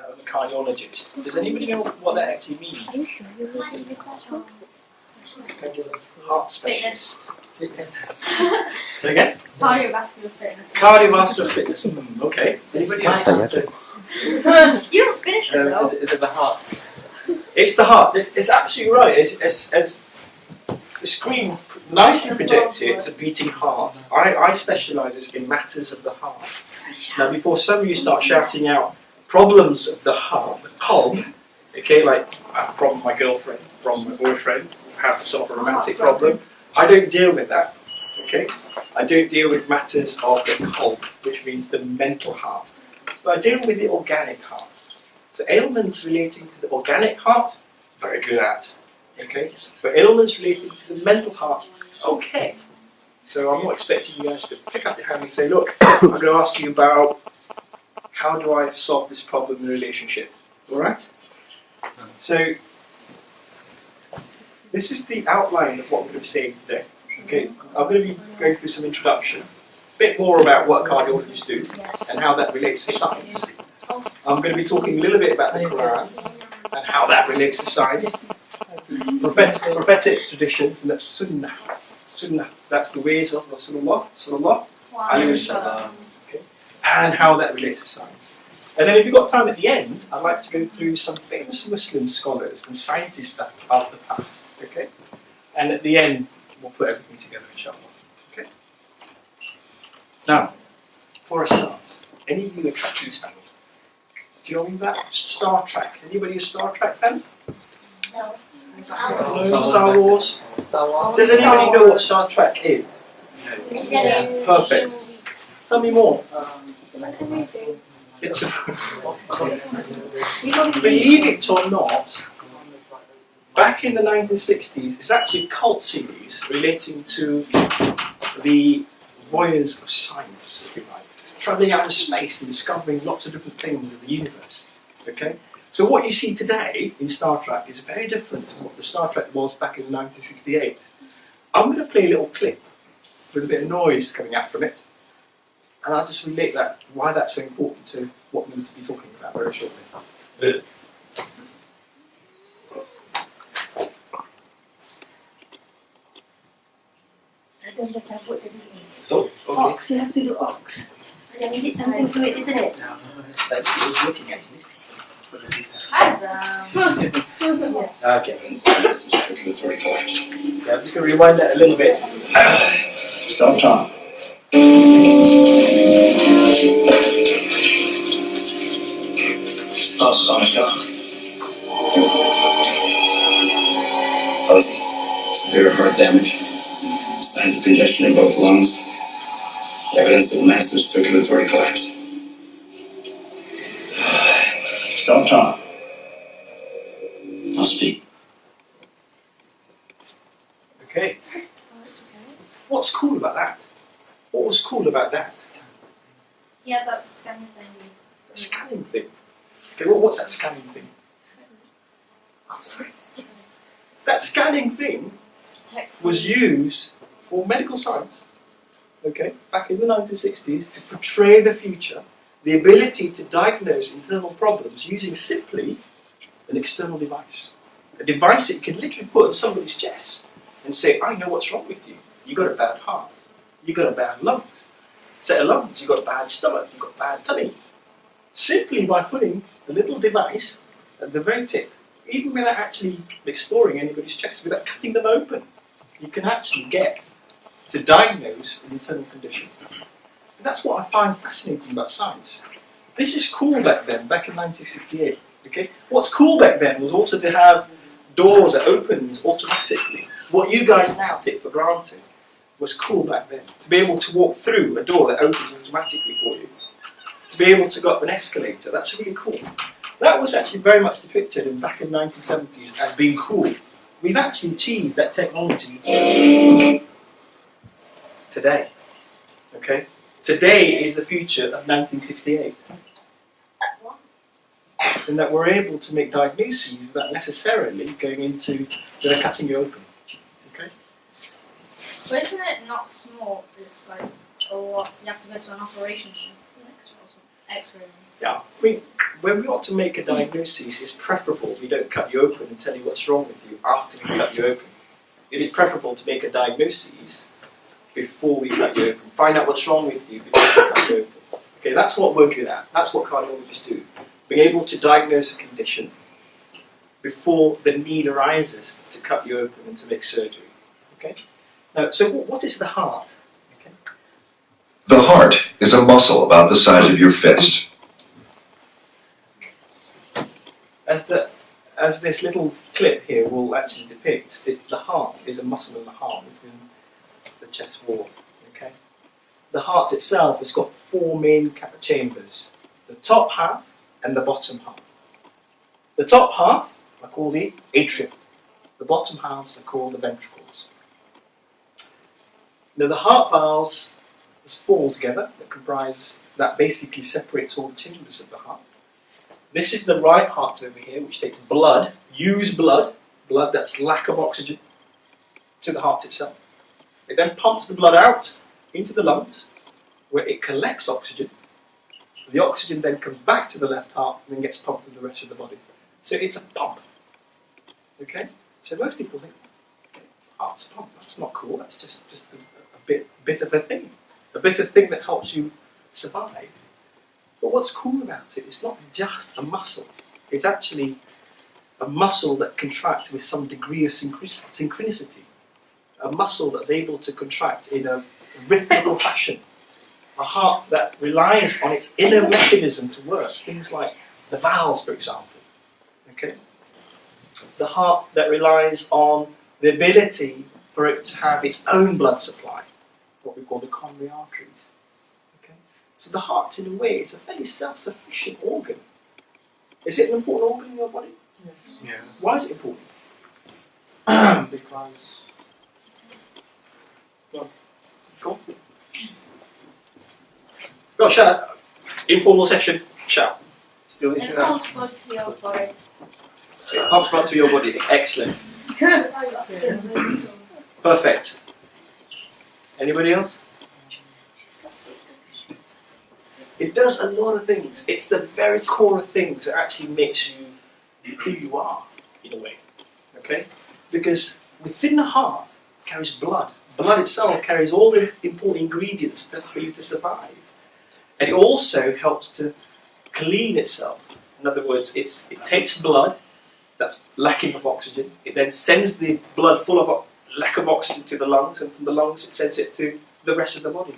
I'm a cardiologist. Does anybody know what that actually means? Heart specialist. Say again? Cardiovascular fitness. Cardiovascular fitness. Okay. Anybody else? You don't finish it though. Is it the heart? It's the heart. It's absolutely right. As the screen nicely projects it, it's a beating heart. I specialise in matters of the heart. Now, before some of you start shouting out problems of the heart, the cob, okay, like I have a problem with my girlfriend, problem with my boyfriend, how to solve a romantic problem, I don't deal with that. Okay, I don't deal with matters of the cob, which means the mental heart. But I deal with the organic heart. So ailments relating to the organic heart, very good at. Okay, but ailments relating to the mental heart, okay. So I'm not expecting you guys to pick up your hand and say, look, I'm going to ask you about how do I solve this problem in a relationship. All right? So this is the outline of what we're going to be saying today. Okay, I'm going to be going through some introduction, a bit more about what cardiologists do and how that relates to science. I'm going to be talking a little bit about the Quran and how that relates to science. Prophetic traditions, and that's Sunnah. Sunnah, that's the ways of Rasulullah sallallahu alaihi wasallam. Okay, and how that relates to science. And then if you've got time at the end, I'd like to go through some famous Muslim scholars and scientists of the past. Okay, and at the end we'll put everything together, inshallah. Okay. Now, before I start, any of you a Trek News fan? Do you know that? Star Trek. Anybody a Star Trek fan? No. No, Star Wars. Does anybody know what Star Trek is? Yeah. Perfect. Tell me more. It's believe it or not, back in the 1960s, it's actually a cult series relating to the voyeurs of science, if you like. It's travelling out in space and discovering lots of different things of the universe. Okay? So what you see today in Star Trek is very different to what the Star Trek was back in 1968. I'm going to play a little clip with a bit of noise coming out from it, and I'll just relate that, why that's so important to what we're going to be talking about very shortly. Oh, okay. Ox, you have to do ox. You did something to it, isn't it? No, that she was looking at me. Okay. Yeah, I'm just going to rewind that a little bit. Stop time. Severe heart damage, signs of congestion in both lungs, evidence of massive circulatory collapse. Stop time. I'll speak. Okay. What's cool about that? What was cool about that? Yeah, that's kind of thing. The scanning thing. Okay, well, what's that scanning thing? Oh, sorry. That scanning thing was used for medical science, okay, back in the 1960s to portray the future, the ability to diagnose internal problems using simply an external device. A device that you can literally put on somebody's chest and say, I know what's wrong with you. You've got a bad heart. You've got a bad lungs. Set of lungs, you've got a bad stomach, you've got a bad tummy. Simply by putting a little device at the very tip, even without actually exploring anybody's chest, without cutting them open, you can actually get to diagnose an internal condition. And that's what I find fascinating about science. This is cool back then, back in 1968. Okay? What's cool back then was also to have doors that opened automatically. What you guys now take for granted was cool back then. To be able to walk through a door that opens automatically for you. To be able to go up an escalator, that's really cool. That was actually very much depicted in back in the 1970s as being cool. We've actually achieved that technology today. Okay? Today is the future of 1968. And that we're able to make diagnoses without necessarily going into, cutting you open. Okay? But isn't it not small? It's like a lot. You have to go to an operation. It's an X-ray or something. X-ray. Yeah. I mean, when we want to make a diagnosis, it's preferable we don't cut you open and tell you what's wrong with you after we cut you open. It is preferable to make a diagnosis before we cut you open. Find out what's wrong with you before we cut you open. Okay, that's what we're good at. That's what cardiologists do. Being able to diagnose a condition before the need arises to cut you open and to make surgery. Okay. Now, so what is the heart? Okay. The heart is a muscle about the size of your fist. As this little clip here will actually depict, the heart is a muscle in the heart within the chest wall. Okay. The heart itself has got four main chambers: the top half and the bottom half. The top half are called the atrium. The bottom halves are called the ventricles. Now the heart valves, there's four altogether that basically separates all the chambers of the heart. This is the right heart over here, which takes blood, used blood that's lack of oxygen, to the heart itself. It then pumps the blood out into the lungs, where it collects oxygen. The oxygen then comes back to the left heart and then gets pumped to the rest of the body. So it's a pump. Okay? So most people think, okay, heart's a pump, that's not cool, that's just a bit of a thing. A bit of thing that helps you survive. But what's cool about it, it's not just a muscle. It's actually a muscle that contracts with some degree of synchronicity. A muscle that's able to contract in a rhythmical fashion. A heart that relies on its inner mechanism to work. Things like the valves, for example. Okay? The heart that relies on the ability for it to have its own blood supply. What we call the coronary arteries. So the heart, in a way, is a very self-sufficient organ. Is it an important organ in your body? Yes. Yeah. Why is it important? Because... Go. Go, shut up. Informal session. Shout. Still It into pumps that. blood to your body. It pumps blood to your body. Excellent. Perfect. Anybody else? It does a lot of things. It's the very core of things that actually makes you who you are, in a way. Okay? Because within the heart carries blood. Blood itself carries all the important ingredients for you to survive. And it also helps to clean itself. In other words, it takes blood that's lacking of oxygen. It then sends the blood full of lack of oxygen to the lungs, and from the lungs it sends it to the rest of the body.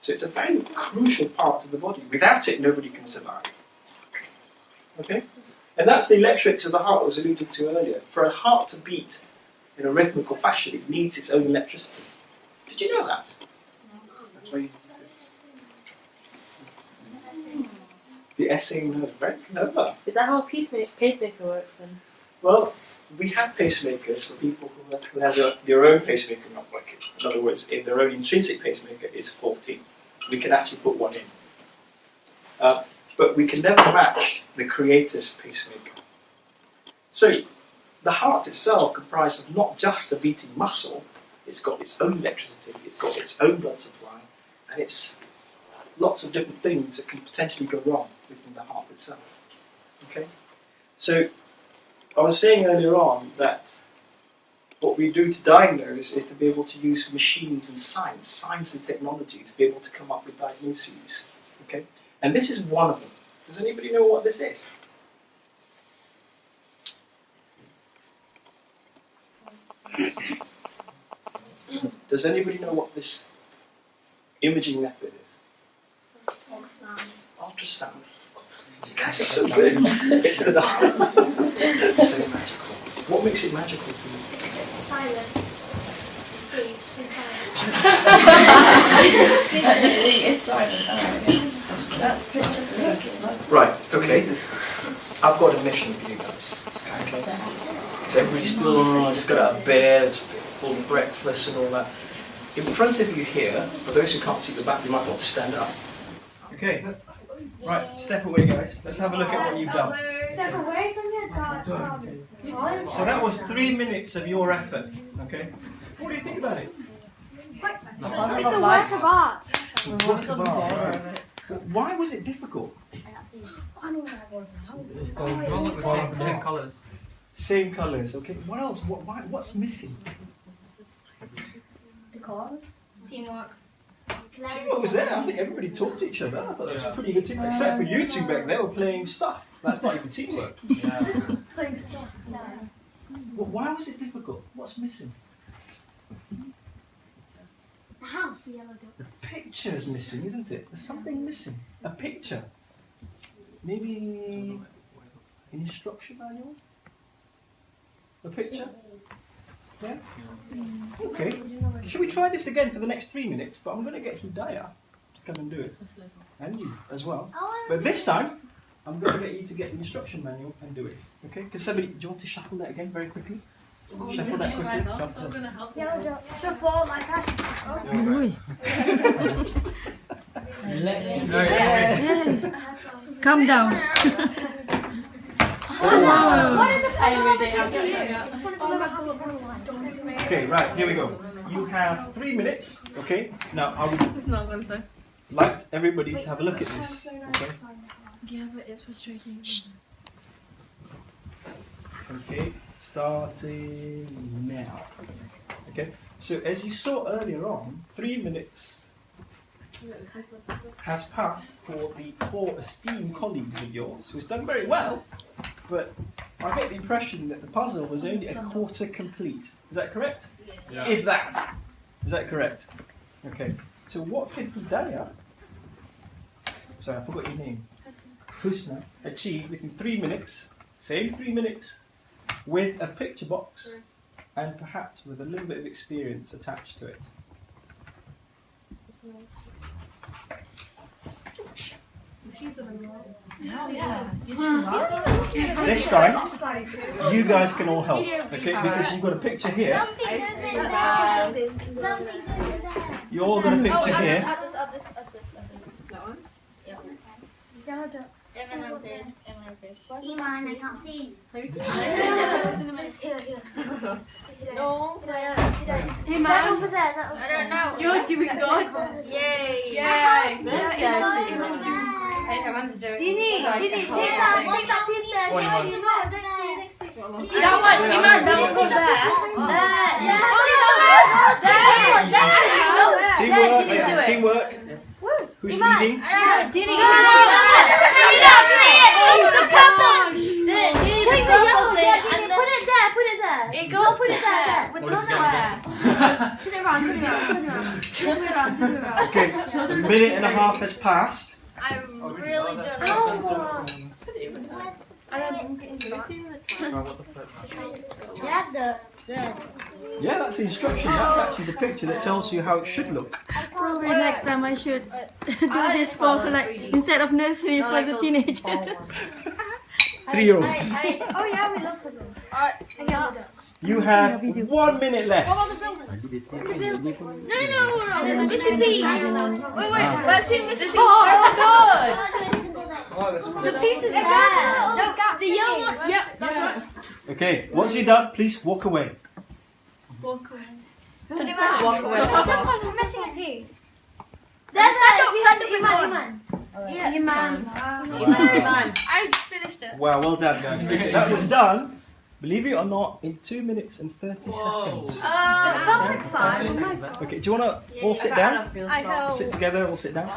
So it's a very crucial part of the body. Without it, nobody can survive. Okay? And that's the electrics of the heart I was alluding to earlier. For a heart to beat in a rhythmical fashion, it needs its own electricity. Did you know that? That's why you... The SA nerve, very clever. Is that how a pacemaker works then? Well, we have pacemakers for people who have their own pacemaker not working. In other words, if their own intrinsic pacemaker is faulty, we can actually put one in. But we can never match the Creator's pacemaker. So the heart itself comprises of not just a beating muscle, it's got its own electricity, it's got its own blood supply, and it's lots of different things that can potentially go wrong within the heart itself. Okay? So I was saying earlier on that what we do to diagnose is to be able to use machines and science and technology to be able to come up with diagnoses. Okay? And this is one of them. Does anybody know what this is? Does anybody know what this imaging method is? Ultrasound. You guys are so good. It's the heart. It's so magical. What makes it magical for you? It's silent. See, it's silent. It's silent. That's good. Right, okay. I've got a mission for you guys. Okay. So everybody's still, I just got out of bed, full breakfast and all that. In front of you here, for those who can't see the back, you might want to stand up. Okay. Right, step away guys. Let's have a look at what you've done. Step away from your God. So that was 3 minutes of your effort, okay? What do you think about it? It's a work of art. What about? Why was it difficult? I know what I was now. Same colours. Same colours, okay. What else? What's missing? The cars. Teamwork. Teamwork was there. I think everybody talked to each other. I thought that was a pretty good teamwork. Except for you two back there were playing stuff. That's not even teamwork. Playing stuff. Why was it difficult? What's missing? The house. The picture's missing, isn't it? There's something missing. A picture. Maybe an instruction manual? A picture? Yeah? Okay. Should we try this again for the next 3 minutes? But I'm going to get Hidayah to come and do it. And you as well. But this time, I'm going to get you to get the instruction manual and do it. Okay? Can somebody, do you want to shuffle that again very quickly? Shuffle that quickly. Shuffle. Yellow dot. Shuffle my cash. Calm down. Okay, right, here we go. You have 3 minutes, okay? Now, I would It's not going to. like everybody to have a look at this, okay? Yeah, but it's frustrating. Okay, starting now. Okay, so as you saw earlier on, 3 minutes has passed for the 4 esteemed colleagues of yours, who's done very well, but I get the impression that the puzzle was only a quarter complete. Is that correct? Yeah. Is that correct? Okay, so what did Hidayah, sorry, I forgot your name, Husna, achieve within 3 minutes, same 3 minutes, with a picture box and perhaps with a little bit of experience attached to it? This time, you guys can all help, okay? Because you've got a picture here. You all got a picture here. At this. That one? Yellow ducks. Iman, I can't see. Have you seen Here. No. Hey, that over there. That over there. I don't know. You're doing good. Yay. Yay. Hey, her man's doing Dini, take that piece there. One. Next to you. That one, Iman, that one goes there. Teamwork. Who's leading? Dini, Take the yellow there, Dini. Put it there. It goes Put it there. with What is the square. Turn it around. Okay, a minute and a half has passed. I really don't know. Yeah, that's the instruction. That's actually the picture that tells you how it should look. Probably next time I should do this for like instead of nursery for the teenagers. 3-year-olds. Oh yeah, we love puzzles. Alright, You have 1 minute left. what about the building? No. There's a missing piece. Wait. Where's who missing piece? The piece is there. No, the yellow one. Yep, that's right. Okay, once you're done, please walk away. Walk away. Sometimes we're missing a piece. Stand up, Iman. Iman. I finished it. Wow, well done, guys. Okay, that was done, believe it or not, in 2 minutes and 30 seconds. That felt like 5. Oh my god. Okay, do you want to all sit down? I know. Sit together, all sit down.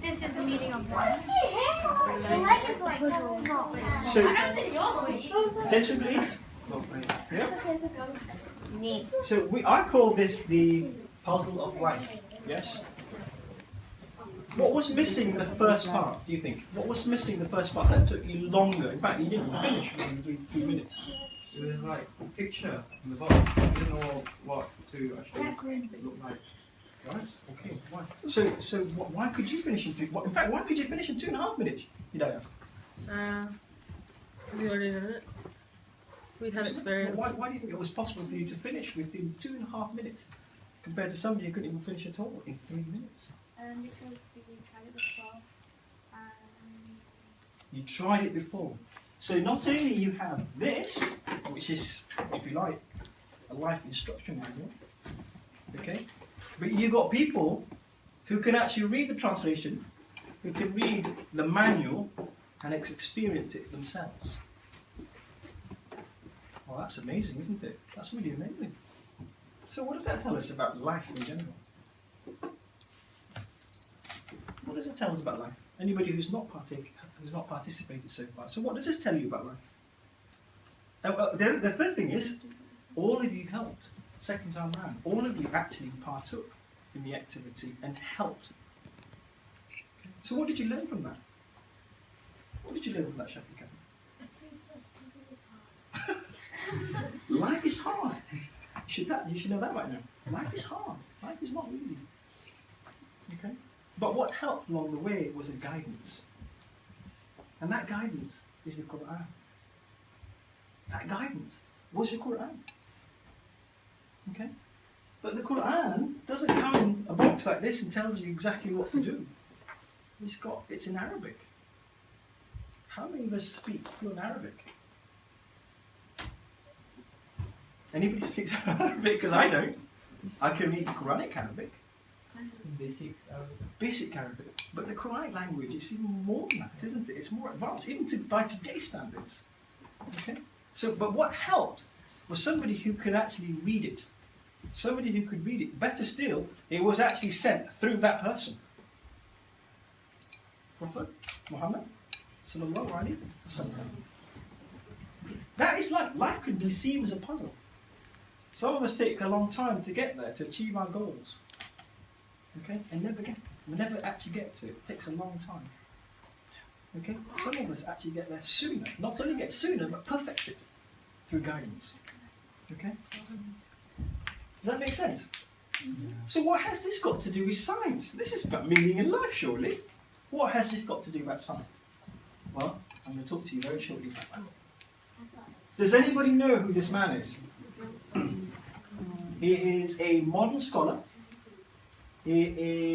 This is the meaning of life. So, attention please. Yeah? So, I call this the puzzle of life, yes? What was missing the first part, do you think? What was missing the first part that took you longer? In fact, you didn't finish within 3 minutes. It was like a picture in the box. I didn't know what to actually look like. Right, okay, why? So why could you finish in 3? In fact, why could you finish in 2.5 minutes? You don't know. We already did it. We'd had experience. Why do you think it was possible for you to finish within 2.5 minutes compared to somebody who couldn't even finish at all in 3 minutes? Because we tried it before. You tried it before. So not only you have this, which is, if you like, a life instruction manual, okay, but you got people who can actually read the translation who can read the manual and experience it themselves. Well, that's amazing, isn't it? That's really amazing. So what does that tell us about life in general? What does it tell us about life? Anybody who's not participated so far. So what does this tell you about life? The third thing is, all of you helped. Second time round, all of you actually partook in the activity and helped. So what did you learn from that? What did you learn from that, Shafiq? Life is hard. You should know that right now. Life is hard. Life is not easy. Okay? But what helped along the way was a guidance. And that guidance is the Quran. That guidance was your Quran. Okay? But the Quran doesn't come in a box like this and tells you exactly what to do. It's in Arabic. How many of us speak fluent Arabic? Anybody speaks Arabic? Because I don't. I can read Quranic Arabic. Basic Arabic. But the Quranic language is even more than that, isn't it? It's more advanced, even by today's standards. Okay? But what helped was somebody who could actually read it. Somebody who could read it. Better still, it was actually sent through that person. Prophet Muhammad sallallahu alaihi wasallam. That is life. Life could be seen as a puzzle. Some of us take a long time to get there, to achieve our goals. Okay? And never actually get to it. It takes a long time. Okay? Some of us actually get there sooner. Not only get sooner, but perfect it through guidance. Okay? Does that make sense? So what has this got to do with science? This is about meaning in life, surely. What has this got to do about science? Well, I'm going to talk to you very shortly about that. Does anybody know who this man is? He is a modern scholar. He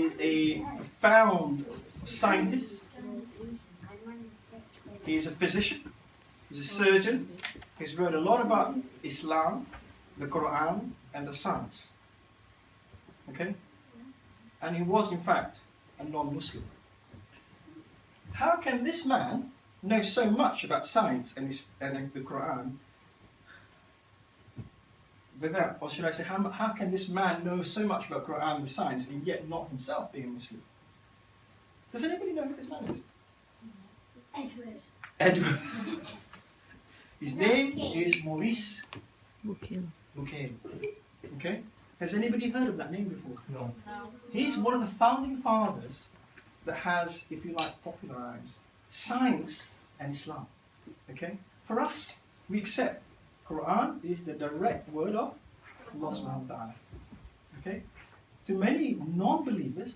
is a profound scientist. He is a physician. He's a surgeon. He's wrote a lot about Islam, the Quran, and the science. Okay? And he was, in fact, a non-Muslim. How can this man know so much about science and the Quran without, or should I say, how can this man know so much about Quran and the science and yet not himself be a Muslim? Does anybody know who this man is? Edward. His name is Maurice Bucaille. Okay? Has anybody heard of that name before? No. He's one of the founding fathers that has, if you like, popularized science and Islam. Okay? For us, we accept Quran is the direct word of Allah subhanahu wa ta'ala. Okay? To many non-believers,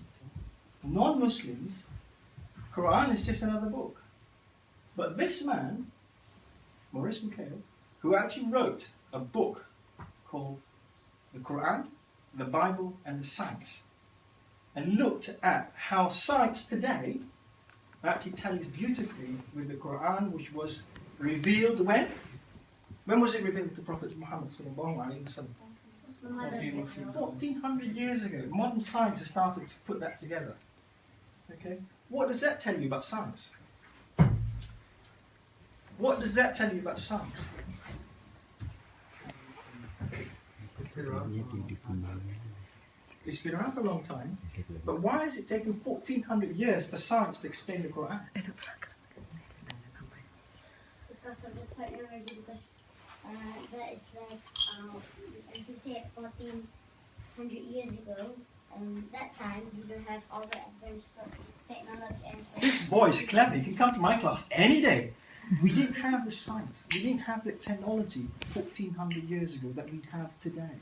non-Muslims, Quran is just another book. But this man, Maurice Bucaille, who actually wrote a book called The Quran, the Bible, and the Science, and looked at how science today actually tallies beautifully with the Quran, which was revealed when? When was it revealed to Prophet Muhammad sallallahu alaihi wasallam? 1400 years ago. Modern science has started to put that together. Okay? What does that tell you about science? What does that tell you about science? It's been around for a long time, but why is it taking 1400 years for science to explain the Quran? That is like, as you said, 1400 years ago, and that time you don't have all the advanced technology and... This boy is clever, he can come to my class any day. We didn't have the science, we didn't have the technology 1400 years ago that we have today.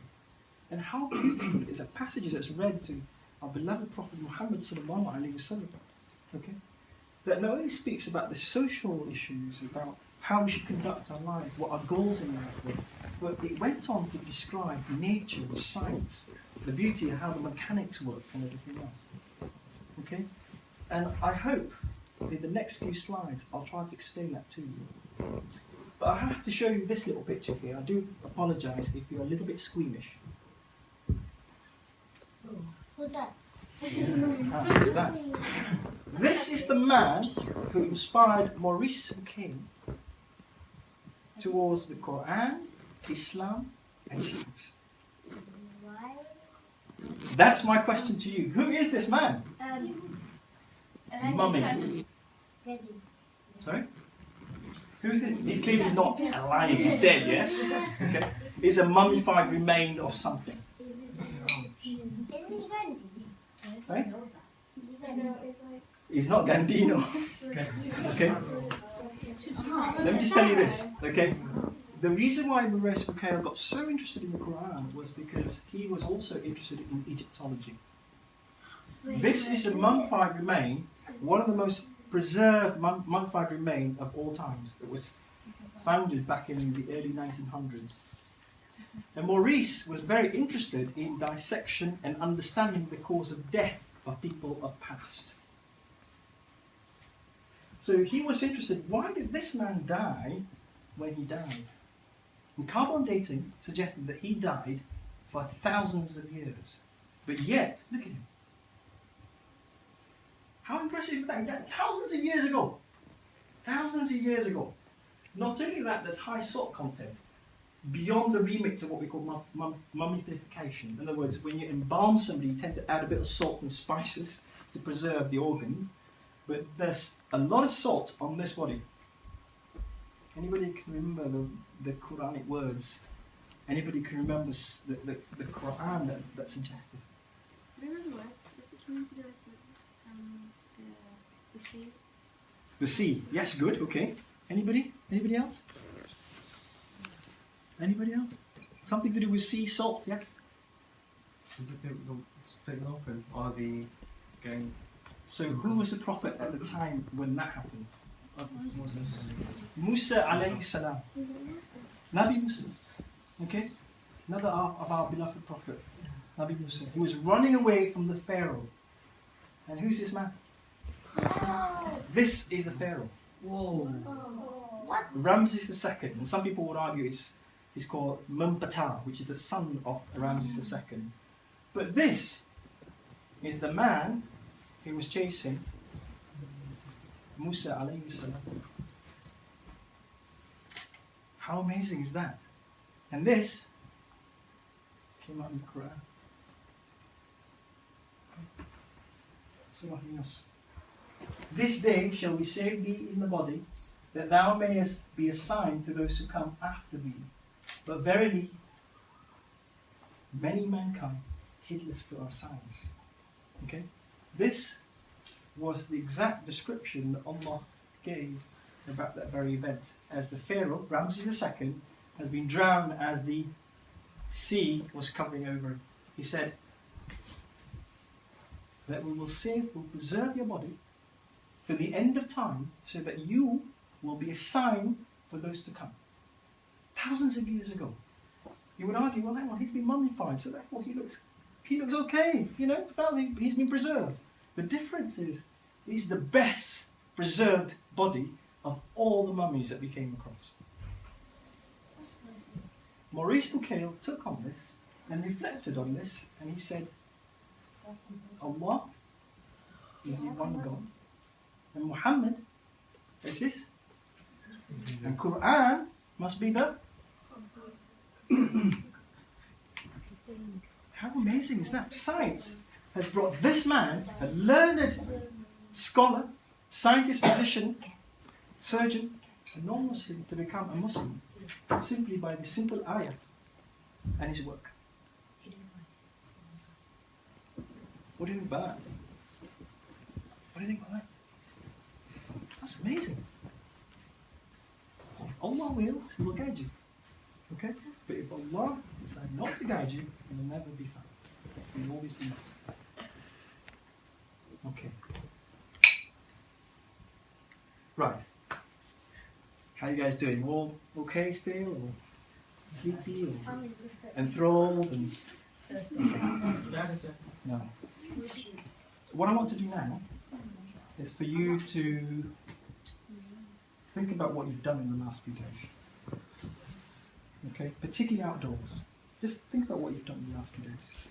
And how beautiful is a passage that's read to our beloved Prophet Muhammad sallallahu alaihi wasallam, okay? That not only speaks about the social issues, about how we should conduct our life, what our goals in life were, but it went on to describe nature, science, the beauty of how the mechanics worked and everything else. Okay? And I hope in the next few slides I'll try to explain that to you. But I have to show you this little picture here. I do apologise if you're a little bit squeamish. Who's that? Who's that? This is the man who inspired Maurice Bucaille towards the Quran, Islam, and science. Why? That's my question to you. Who is this man? Mummy. Gandhi. Sorry? Who is it? He's clearly not alive, he's dead, yes? Okay. He's a mummified remain of something. Right? He's not Gandino. Okay? Let me just tell you this, okay? The reason why Maurice Bucaille got so interested in the Quran was because he was also interested in Egyptology. This is a mummified remain, one of the most preserved mummified remain of all times, that was founded back in the early 1900s. And Maurice was very interested in dissection and understanding the cause of death of people of past. So he was interested, why did this man die when he died? And carbon dating suggested that he died for thousands of years. But yet, look at him. How impressive is that? He died thousands of years ago. Thousands of years ago. Not only that, there's high salt content, beyond the remit of what we call mummification. In other words, when you embalm somebody, you tend to add a bit of salt and spices to preserve the organs. But there's a lot of salt on this body. Anybody can remember the Quranic words? Anybody can remember the Quran that suggested? Remember what? It's something to do with the sea. The sea. Yes, good. Okay. Anybody? Anybody else? Anybody else? Something to do with sea salt. Yes. Is it the splitting open or the going? So who was the prophet at the time when that happened? Moses. Musa alayhi salam. Nabi Musa. Okay? Another of our beloved prophet. Nabi Musa. He was running away from the Pharaoh. And who's this man? This is the Pharaoh. Whoa. What? Ramses II. And some people would argue he's called Mumpata, which is the son of Ramses II. But this is the man who was chasing Musa alayhi salam. How amazing is that? And this came out in the Quran. Surah Yunus. This day shall we save thee in the body, that thou mayest be a sign to those who come after thee. But verily, many mankind heedless to our signs. Okay? This was the exact description that Allah gave about that very event. As the Pharaoh, Ramses II, has been drowned as the sea was covering over him. He said that we will preserve your body to the end of time so that you will be a sign for those to come. Thousands of years ago. You would argue, well, hang on, he's been mummified, so therefore he looks okay, you know, he's been preserved. The difference is, he's the best preserved body of all the mummies that we came across. Maurice Bucaille took on this and reflected on this, and he said, Allah is the one God, and Muhammad is this, and Quran must be the. How amazing is that? Science has brought this man, a learned scholar, scientist, physician, surgeon, a non-Muslim, to become a Muslim simply by the simple ayah and his work. What do you think about that? What do you think about that? That's amazing. If Allah wills, He will guide you. Okay? But if Allah decides not to guide you, He will never be found. He will always be lost. Okay. Right. How you guys doing? All okay still? Or sleepy? Or enthralled? And no. What I want to do now is for you to think about what you've done in the last few days. Okay? Particularly outdoors. Just think about what you've done in the last few days.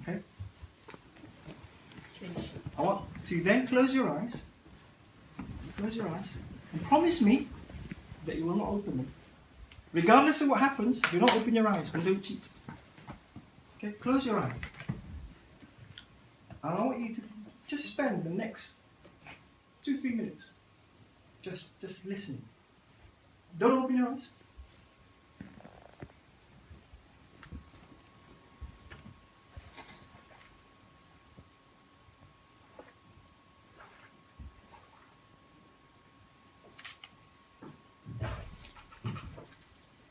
Okay? I want to then close your eyes. Close your eyes. And promise me that you will not open them. Regardless of what happens, do not open your eyes and don't cheat. Okay, close your eyes. And I want you to just spend the next 2-3 minutes just listening. Don't open your eyes.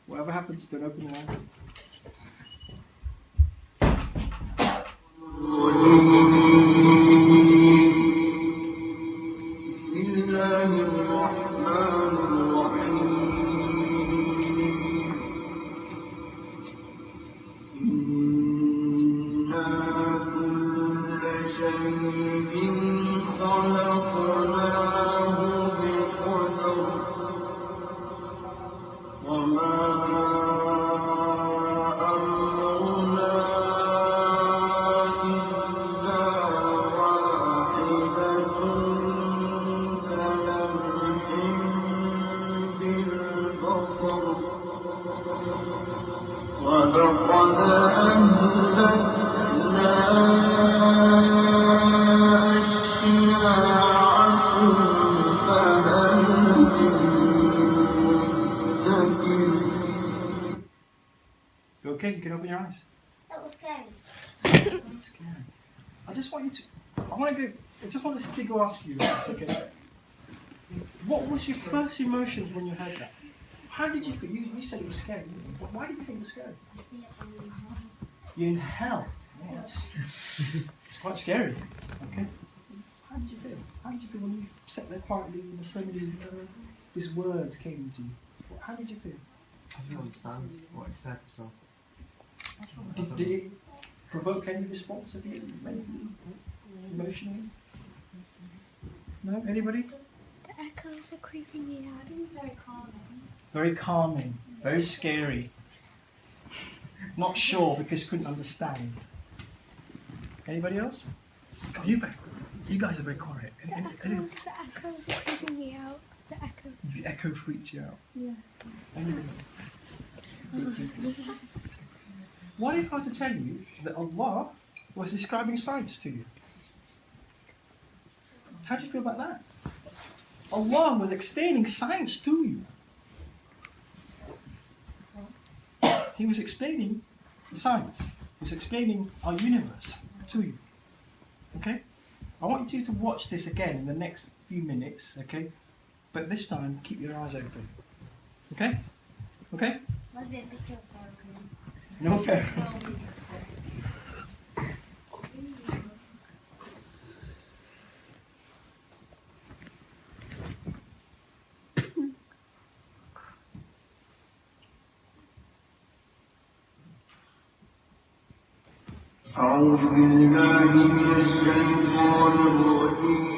Whatever happens, don't open your eyes. Okay, you can open your eyes. That was scary. That's scary. I just want to go ask you this, okay? What was your first emotion when you heard that? How did you feel? You said it was scary. Why did you think it was scary? You're in hell. Yeah, it's quite scary. Okay. How did you feel? How did you feel when you sat there quietly and suddenly these words came to you? How did you feel? I didn't understand what he said, so. Did it provoke any response of you, mentally, emotionally? No? Anybody? The echoes are creeping me out. It was very calming. Very calming, very scary. Not sure because couldn't understand. Anybody else? Oh, you guys are very quiet. The echoes are creeping me out. The echo. The echo freaked you out. Yes. Anybody else? Why did I have to tell you that Allah was describing science to you? How do you feel about that? Allah was explaining science to you. He was explaining science. He was explaining our universe to you. Okay? I want you to watch this again in the next few minutes, okay? But this time, keep your eyes open. Okay? Okay? Must be a picture of Farrakhan. No fair. أعوذ بالله من الشيطان الرجيم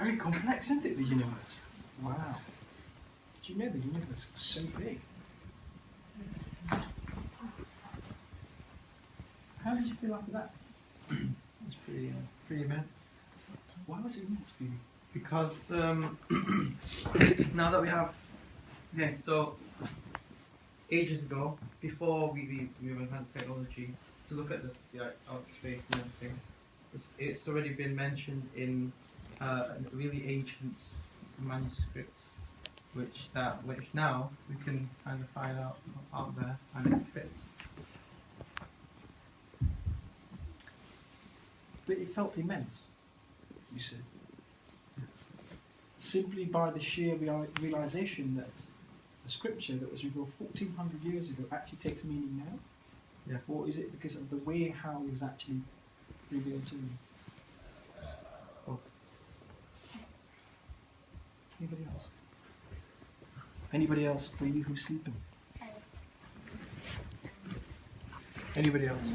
Very complex, isn't it, the universe? Wow. Did you know the universe was so big? How did you feel after that? It's pretty immense. Why was it immense for you? Because now that we have, so ages ago, before we even had technology to look at the outer space and everything, it's already been mentioned in a really ancient manuscript, which now we can kind of find out what's out there and it fits. But it felt immense, you said. Simply by the sheer realization that the scripture that was revealed 1400 years ago actually takes meaning now. Yeah. Or is it because of the way how it was actually revealed to you? Oh. Anybody else? Anybody else for you who's sleeping? Anybody else?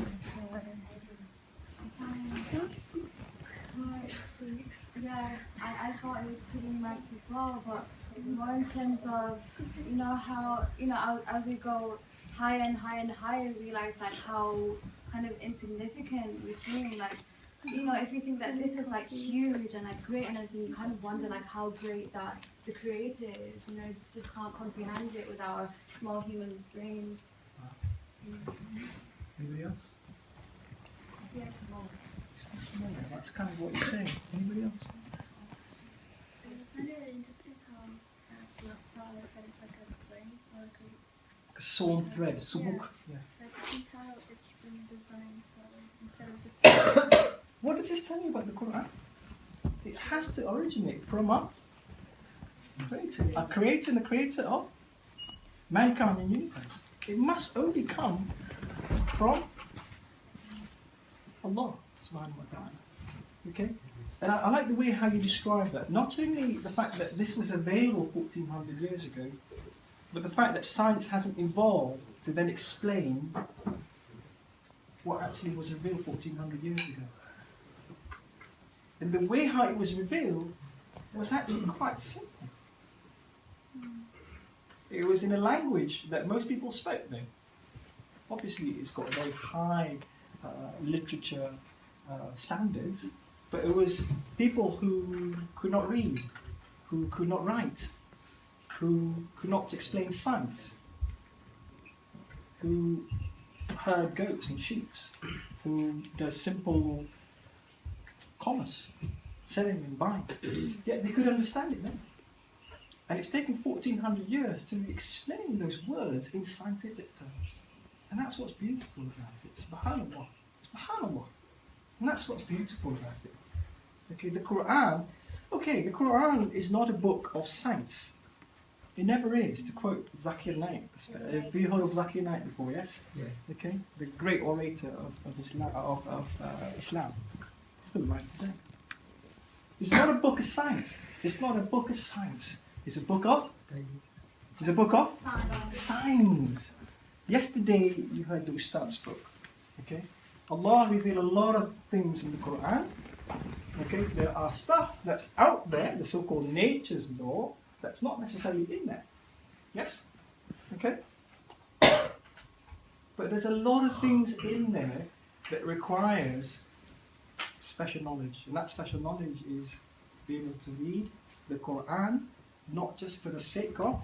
Yeah, I thought it was pretty immense as well, but more in terms of, you know, how, you know, as we go higher and higher and higher, we realize like how kind of insignificant we seem. Like, you know, if you think that this is like huge and like great and everything, you kind of wonder like how great that the Creator is. You know, just can't comprehend it with our small human brains. Anybody else? Yes, more. Small. That's kind of what you're saying. Anybody else? I find it interesting how last part said it's like a brain or like A sawn thread, a subuk. Yeah. Like you can tell it's been designed instead of just. What does this tell you about the Quran? It has to originate from a creator and the creator of mankind and universe. It must only come from Allah subhanahu wa ta'ala. Okay? And I like the way how you describe that. Not only the fact that this was available 1400 years ago, but the fact that science hasn't evolved to then explain what actually was revealed 1400 years ago. And the way how it was revealed was actually quite simple. It was in a language that most people spoke then. Obviously it's got very high literature standards, but it was people who could not read, who could not write, who could not explain science, who herd goats and sheep, who does simple commerce, selling and buying. Yet they could understand it then. And it's taken 1400 years to explain those words in scientific terms. And that's what's beautiful about it. Subhanallah. Subhanallah. And that's what's beautiful about it. Okay, the Quran is not a book of science. It never is, to quote Zakir Naik. Have you heard of Zakir Naik before, yes? Yes. Okay, the great orator of Islam. Still right today. It's not a book of science. It's not a book of science. It's a book of? It's a book of? Science. Yesterday you heard the Ustad's book. Okay? Allah revealed a lot of things in the Quran. Okay? There are stuff that's out there, the so-called nature's law, that's not necessarily in there. Yes? Okay? But there's a lot of things in there that requires special knowledge. And that special knowledge is being able to read the Quran, not just for the sake of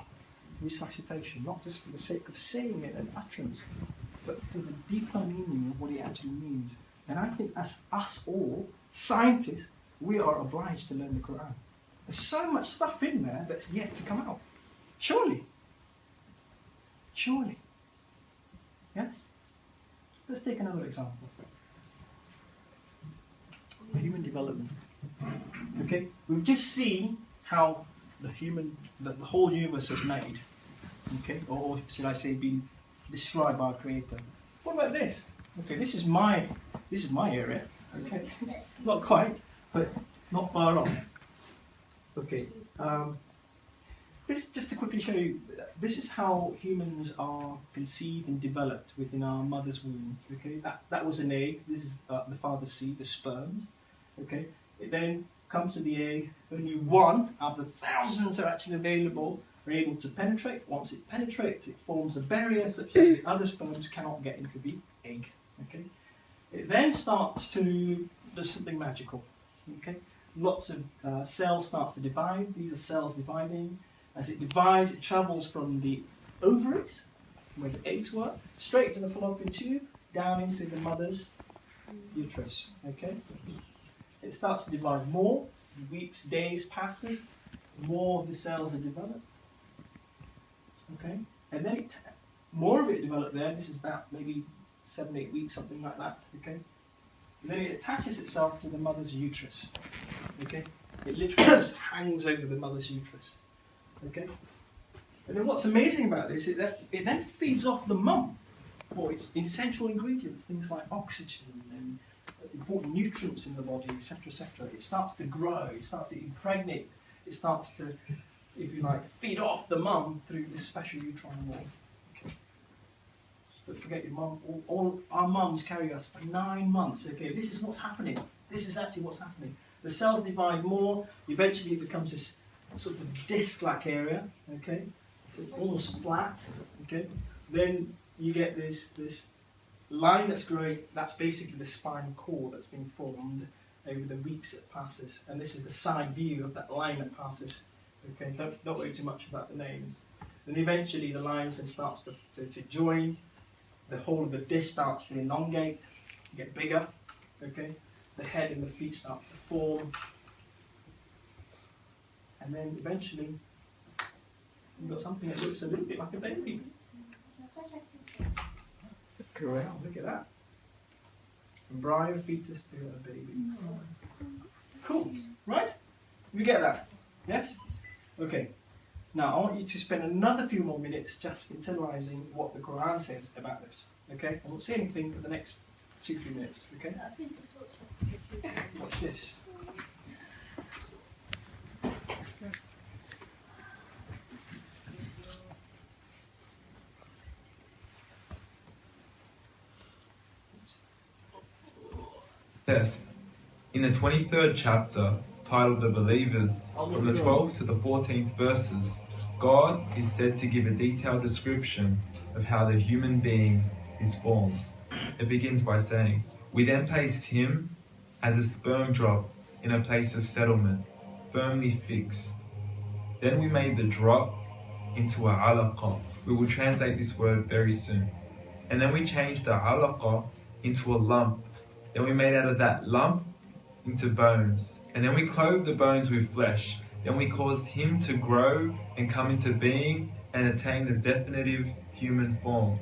recitation, not just for the sake of saying it and utterance, but for the deeper meaning of what it actually means. And I think as us all, scientists, we are obliged to learn the Quran. There's so much stuff in there that's yet to come out. Surely. Surely. Yes? Let's take another example. Human development. Okay? We've just seen how the whole universe was made. Okay? Or should I say been described by our Creator. What about this? Okay, this is my area. Okay. Not quite, but not far off. Okay. This, just to quickly show you, this is how humans are conceived and developed within our mother's womb. Okay, that was an egg. This is the father's seed, the sperms. Okay, it then comes to the egg. Only one out of the thousands are actually available, are able to penetrate. Once it penetrates, it forms a barrier such that the other sperms cannot get into the egg. Okay, it then starts to do something magical. Okay, lots of cells starts to divide. These are cells dividing. As it divides, it travels from the ovaries, where the eggs were, straight to the fallopian tube, down into the mother's uterus. Okay? It starts to divide more. Weeks, days passes, more of the cells are developed. Okay? And then more of it developed there. This is about maybe 7-8 weeks, something like that. Okay? And then it attaches itself to the mother's uterus. Okay? It literally just hangs over the mother's uterus. Okay? And then what's amazing about this is that it then feeds off the mum. well, its essential ingredients, things like oxygen and important nutrients in the body, etc., etc. It starts to grow, it starts to impregnate, it starts to, if you like, feed off the mum through this special uterine wall. Okay. Don't forget your mum. All our mums carry us for 9 months. Okay, this is what's happening. This is actually what's happening. The cells divide more. Eventually, it becomes this sort of disc-like area. Okay, so it's almost flat. Okay, then you get this line that's growing. That's basically the spinal cord that's been formed over the weeks it passes. And this is the side view of that line that passes. Okay, don't worry too much about the names. Then eventually the lines then starts to join. The whole of the disc starts to elongate, get bigger. Okay, the head and the feet starts to form, and then eventually you've got something that looks a little bit like a baby. Correct. Look at that. Embryo, fetus to a baby. Cool. Right? You get that? Yes? Okay. Now I want you to spend another few more minutes just internalizing what the Quran says about this. Okay? I won't say anything for the next 2-3 minutes. Okay? Watch this. Test. In the 23rd chapter, titled The Believers, from the 12th to the 14th verses, God is said to give a detailed description of how the human being is formed. It begins by saying, "We then placed him as a sperm drop in a place of settlement, firmly fixed. Then we made the drop into a alaqa." We will translate this word very soon. "And then we changed the alaqa into a lump. Then we made out of that lump into bones. And then we clothed the bones with flesh. Then we caused him to grow and come into being and attain the definitive human form."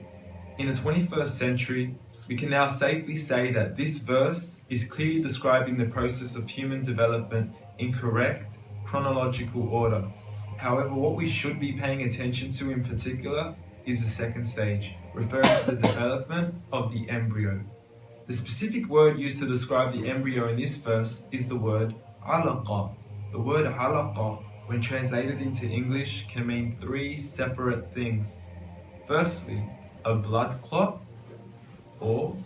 In the 21st century, we can now safely say that this verse is clearly describing the process of human development in correct chronological order. However, what we should be paying attention to in particular is the second stage, referring to the development of the embryo. The specific word used to describe the embryo in this verse is the word alaqa. The word alaqa, when translated into English, can mean 3 separate things. Firstly, a blood clot, or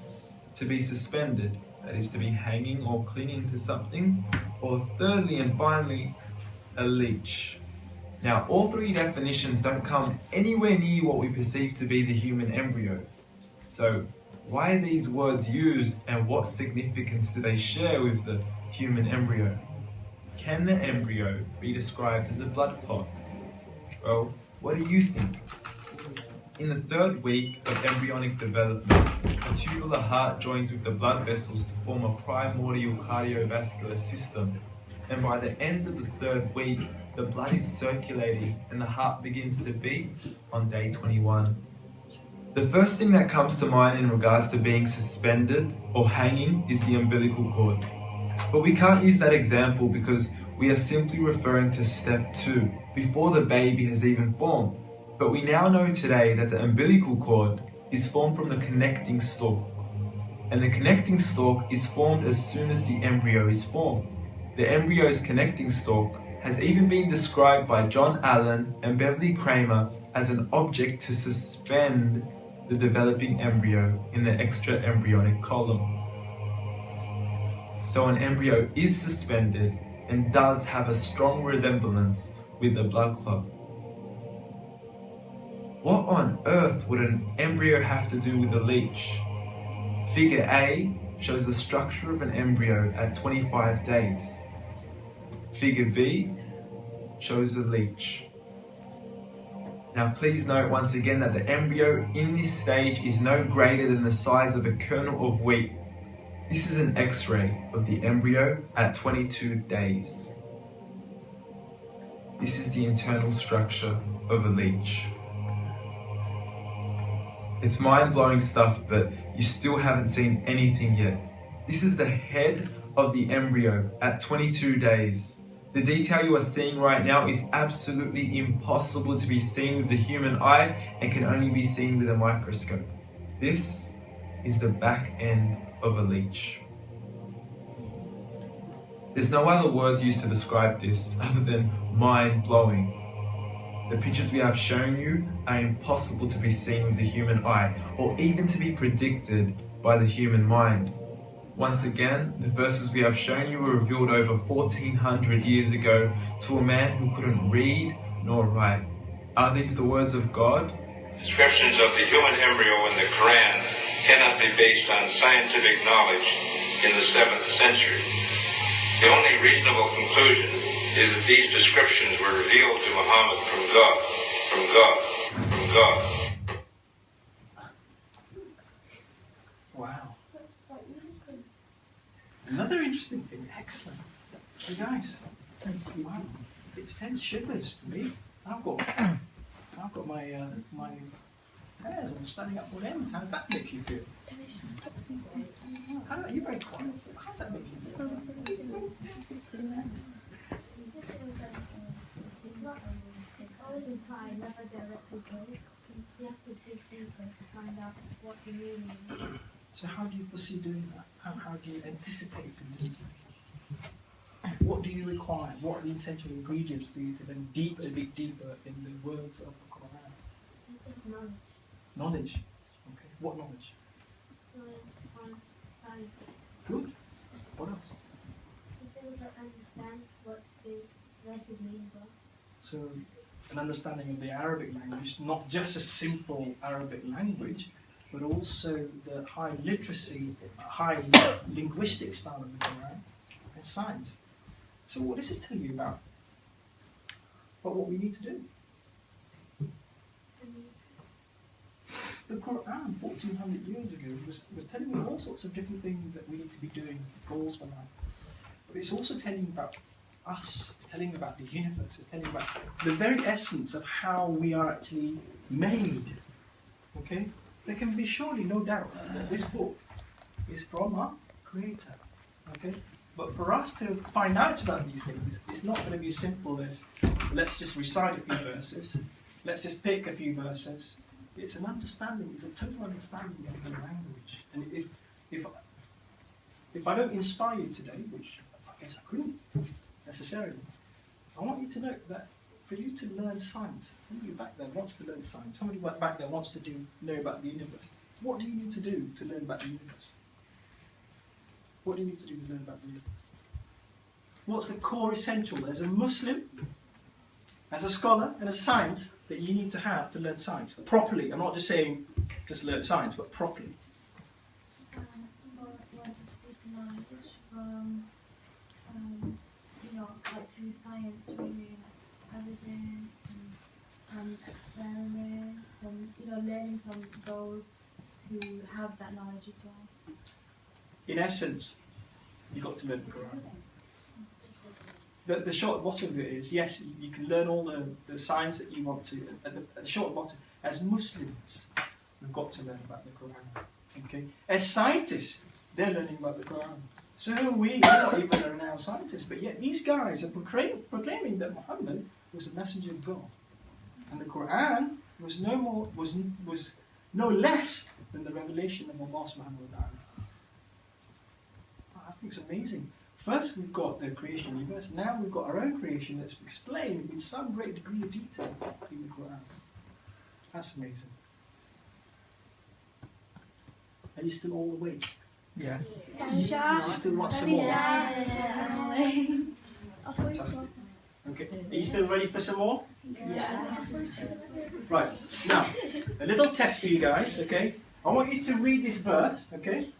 to be suspended, that is to be hanging or clinging to something, or thirdly and finally, a leech. Now, all 3 definitions don't come anywhere near what we perceive to be the human embryo. So, why are these words used, and what significance do they share with the human embryo? Can the embryo be described as a blood clot? Well, what do you think? In the 3rd week of embryonic development, a tubular heart joins with the blood vessels to form a primordial cardiovascular system. And by the end of the 3rd week, the blood is circulating and the heart begins to beat on day 21. The first thing that comes to mind in regards to being suspended or hanging is the umbilical cord. But we can't use that example because we are simply referring to step 2, before the baby has even formed. But we now know today that the umbilical cord is formed from the connecting stalk. And the connecting stalk is formed as soon as the embryo is formed. The embryo's connecting stalk has even been described by John Allen and Beverly Kramer as an object to suspend the developing embryo in the extra-embryonic column. So an embryo is suspended and does have a strong resemblance with the blood clot. What on earth would an embryo have to do with a leech? Figure A shows the structure of an embryo at 25 days. Figure B shows a leech. Now please note once again that the embryo in this stage is no greater than the size of a kernel of wheat. This is an X-ray of the embryo at 22 days. This is the internal structure of a leech. It's mind-blowing stuff, but you still haven't seen anything yet. This is the head of the embryo at 22 days. The detail you are seeing right now is absolutely impossible to be seen with the human eye and can only be seen with a microscope. This is the back end of a leech. There's no other words used to describe this other than mind-blowing. The pictures we have shown you are impossible to be seen with the human eye, or even to be predicted by the human mind. Once again, the verses we have shown you were revealed over 1400 years ago to a man who couldn't read nor write. Are these the words of God? Descriptions of the human embryo in the Quran cannot be based on scientific knowledge in the 7th century. The only reasonable conclusion is that these descriptions were revealed to Muhammad from God. Wow. Another interesting thing, excellent. So guys, wow, it sends shivers to me. I've got my my hairs all standing up on ends. How does that make you feel? How you're very quiet. How does that make you feel? It's always implied, never directly goes. You have to dig deeper to find out what the meaning is. So how do you foresee doing that? How do you anticipate doing that? What do you require? What are the essential ingredients for you to then dig deeper in the words of the Quran? Knowledge. Knowledge. Okay. What knowledge? Science. Good. What else? To be able to understand what the verses mean as well. So an understanding of the Arabic language, not just a simple Arabic language, but also the high literacy, high linguistic style of the Quran and science. So what this is telling you about what we need to do. The Quran 1400 years ago was telling you all sorts of different things that we need to be doing, goals for life. But it's also telling you about us, it's telling you about the universe, it's telling you about the very essence of how we are actually made. Okay? There can be surely no doubt that this book is from our Creator. Okay? But for us to find out about these things, it's not going to be as simple as let's just recite a few verses, let's just pick a few verses. It's an understanding, it's a total understanding of the language. And if I don't inspire you today, which I guess I couldn't necessarily, I want you to know that for you to learn science, somebody back there wants to learn science, somebody back there wants to know about the universe. What do you need to do to learn about the universe? What do you need to do to learn about the universe? What's the core essential as a Muslim, as a scholar, and as science that you need to have to learn science properly? I'm not just saying just learn science, but properly. What to seek knowledge from, like through science, really, like evidence and experiments, and learning from those who have that knowledge as well. In essence, you've got to learn the Quran. The short bottom of it is, yes, you can learn all the science that you want to. At the short bottom, as Muslims, we've got to learn about the Quran. Okay? As scientists, they're learning about the Quran. So who are we? We're not even a renowned scientists, but yet these guys are proclaiming that Muhammad was a messenger of God. And the Quran was no less than the revelation of Allah subhanahu wa ta'ala. I think it's amazing. First we've got the creation universe, now we've got our own creation that's explained in some great degree of detail in the Quran. That's amazing. Are you still all awake? Yeah. Do you still want some more? Fantastic. Okay. Are you still ready for some more? Yeah. Right. Now, a little test for you guys, okay? I want you to read this verse, okay?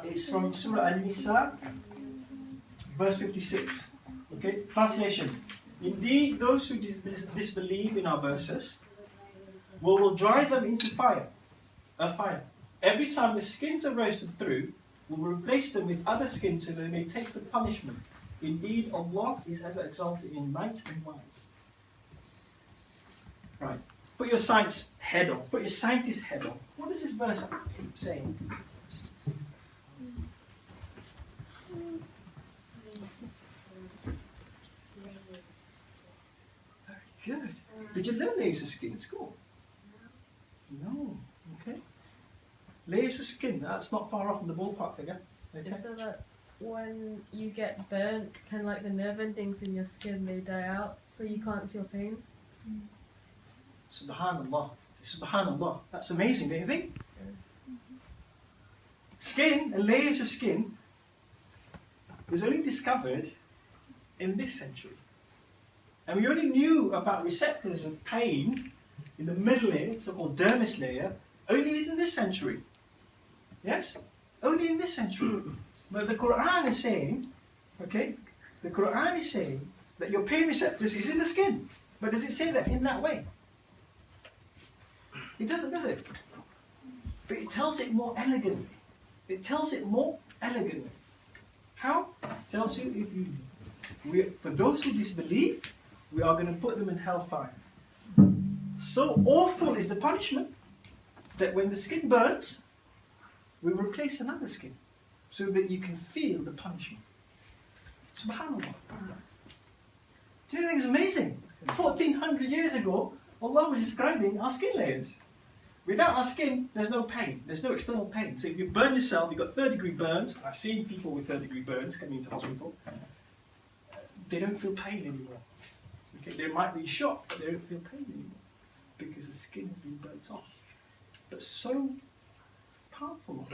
It's from Surah An-Nisa, verse 56. Okay, translation. Indeed, those who disbelieve in our verses, we will drive them into a fire. Every time the skins are roasted through, we will replace them with other skins so they may taste the punishment. Indeed, Allah is ever exalted in might and wise. Right. Put your science head on. Put your scientist head on. What is this verse saying? Very good. Did you learn laser skin at school? No. Okay. Layers of skin, that's not far off from the ballpark figure. Okay. So that when you get burnt, kind of like the nerve endings in your skin, they die out, so you can't feel pain. Subhanallah. Subhanallah. That's amazing, don't you think? Skin and layers of skin was only discovered in this century. And we only knew about receptors of pain in the middle layer, so-called dermis layer, only within this century. Yes? Only in this century. But the Quran is saying, okay, the Quran is saying that your pain receptors is in the skin. But does it say that in that way? It doesn't, does it? But it tells it more elegantly. It tells it more elegantly. How? It tells you for those who disbelieve, we are going to put them in hellfire. So awful is the punishment that when the skin burns, we replace another skin so that you can feel the punishment. SubhanAllah. Do you think it's amazing? 1400 years ago, Allah was describing our skin layers. Without our skin, there's no pain. There's no external pain. So if you burn yourself, you've got third-degree burns. I've seen people with third-degree burns coming into hospital. They don't feel pain anymore. Okay, they might be shocked, but they don't feel pain anymore because the skin has been burnt off. But so powerful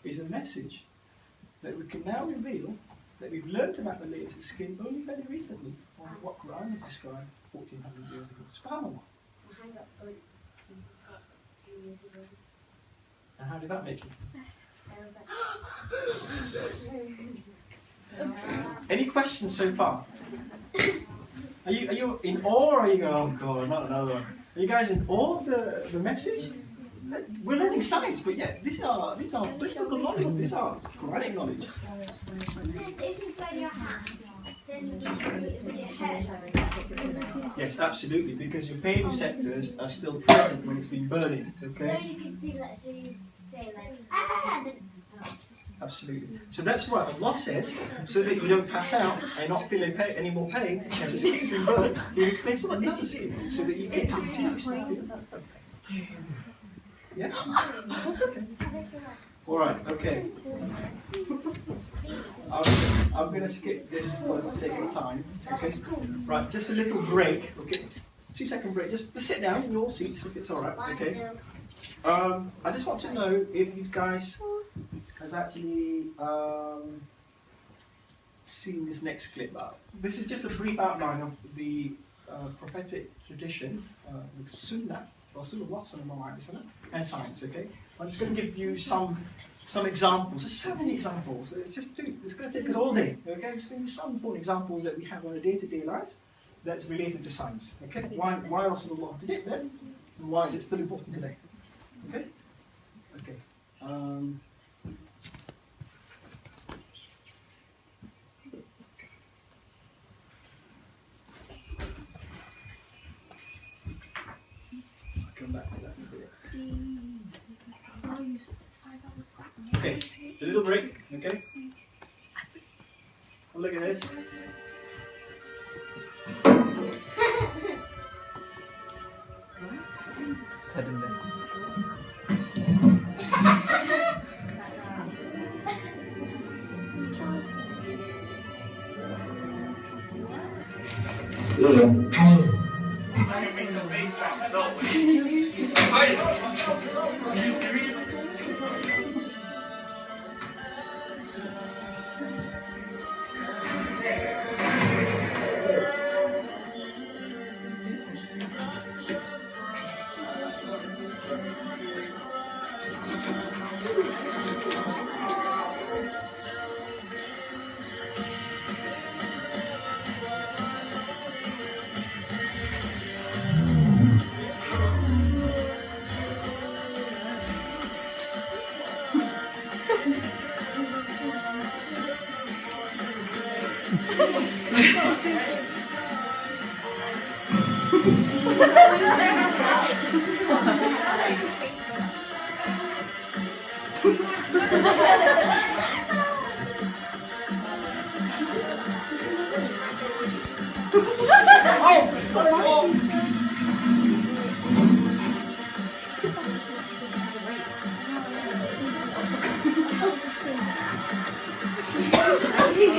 is a message that we can now reveal that we've learned about the layers of skin only very recently on what Quran has described 1400 years ago. SubhanAllah. And how did that make you? Any questions so far? Are you in awe, or are you going, oh God, not another one? Are you guys in awe of the message? We're learning science, but yeah, these are biblical knowledge. These are Quranic knowledge. Yes, absolutely, because your pain receptors are still present when it's been burning. Okay. So you can feel like, so you say like, ah. Absolutely. So that's what Allah says, so that you don't pass out and not feel any more pain as the skin's been burnt. You replace it with another skin, so that you can continue to feel. Yeah. All right. Okay. I'm going to skip this for the sake of time. Okay. Right. Just a little break. Okay. Just 2-second break. Just sit down in your seats if it's all right. Okay. I just want to know if you guys has actually seen this next clip. This is just a brief outline of the prophetic tradition, the Sunnah, Rasulullah sallallahu alaihi wasallam, and science. Okay, I'm just going to give you some examples. There's so many examples. It's going to take us all day. Okay, I'm just going to give you some important examples that we have on a day-to-day life that's related to science. Okay, why Rasulullah did it then, and why is it still important today? Okay, okay. Come back to that in a bit. Okay, a little break, okay? Oh, look at this. Have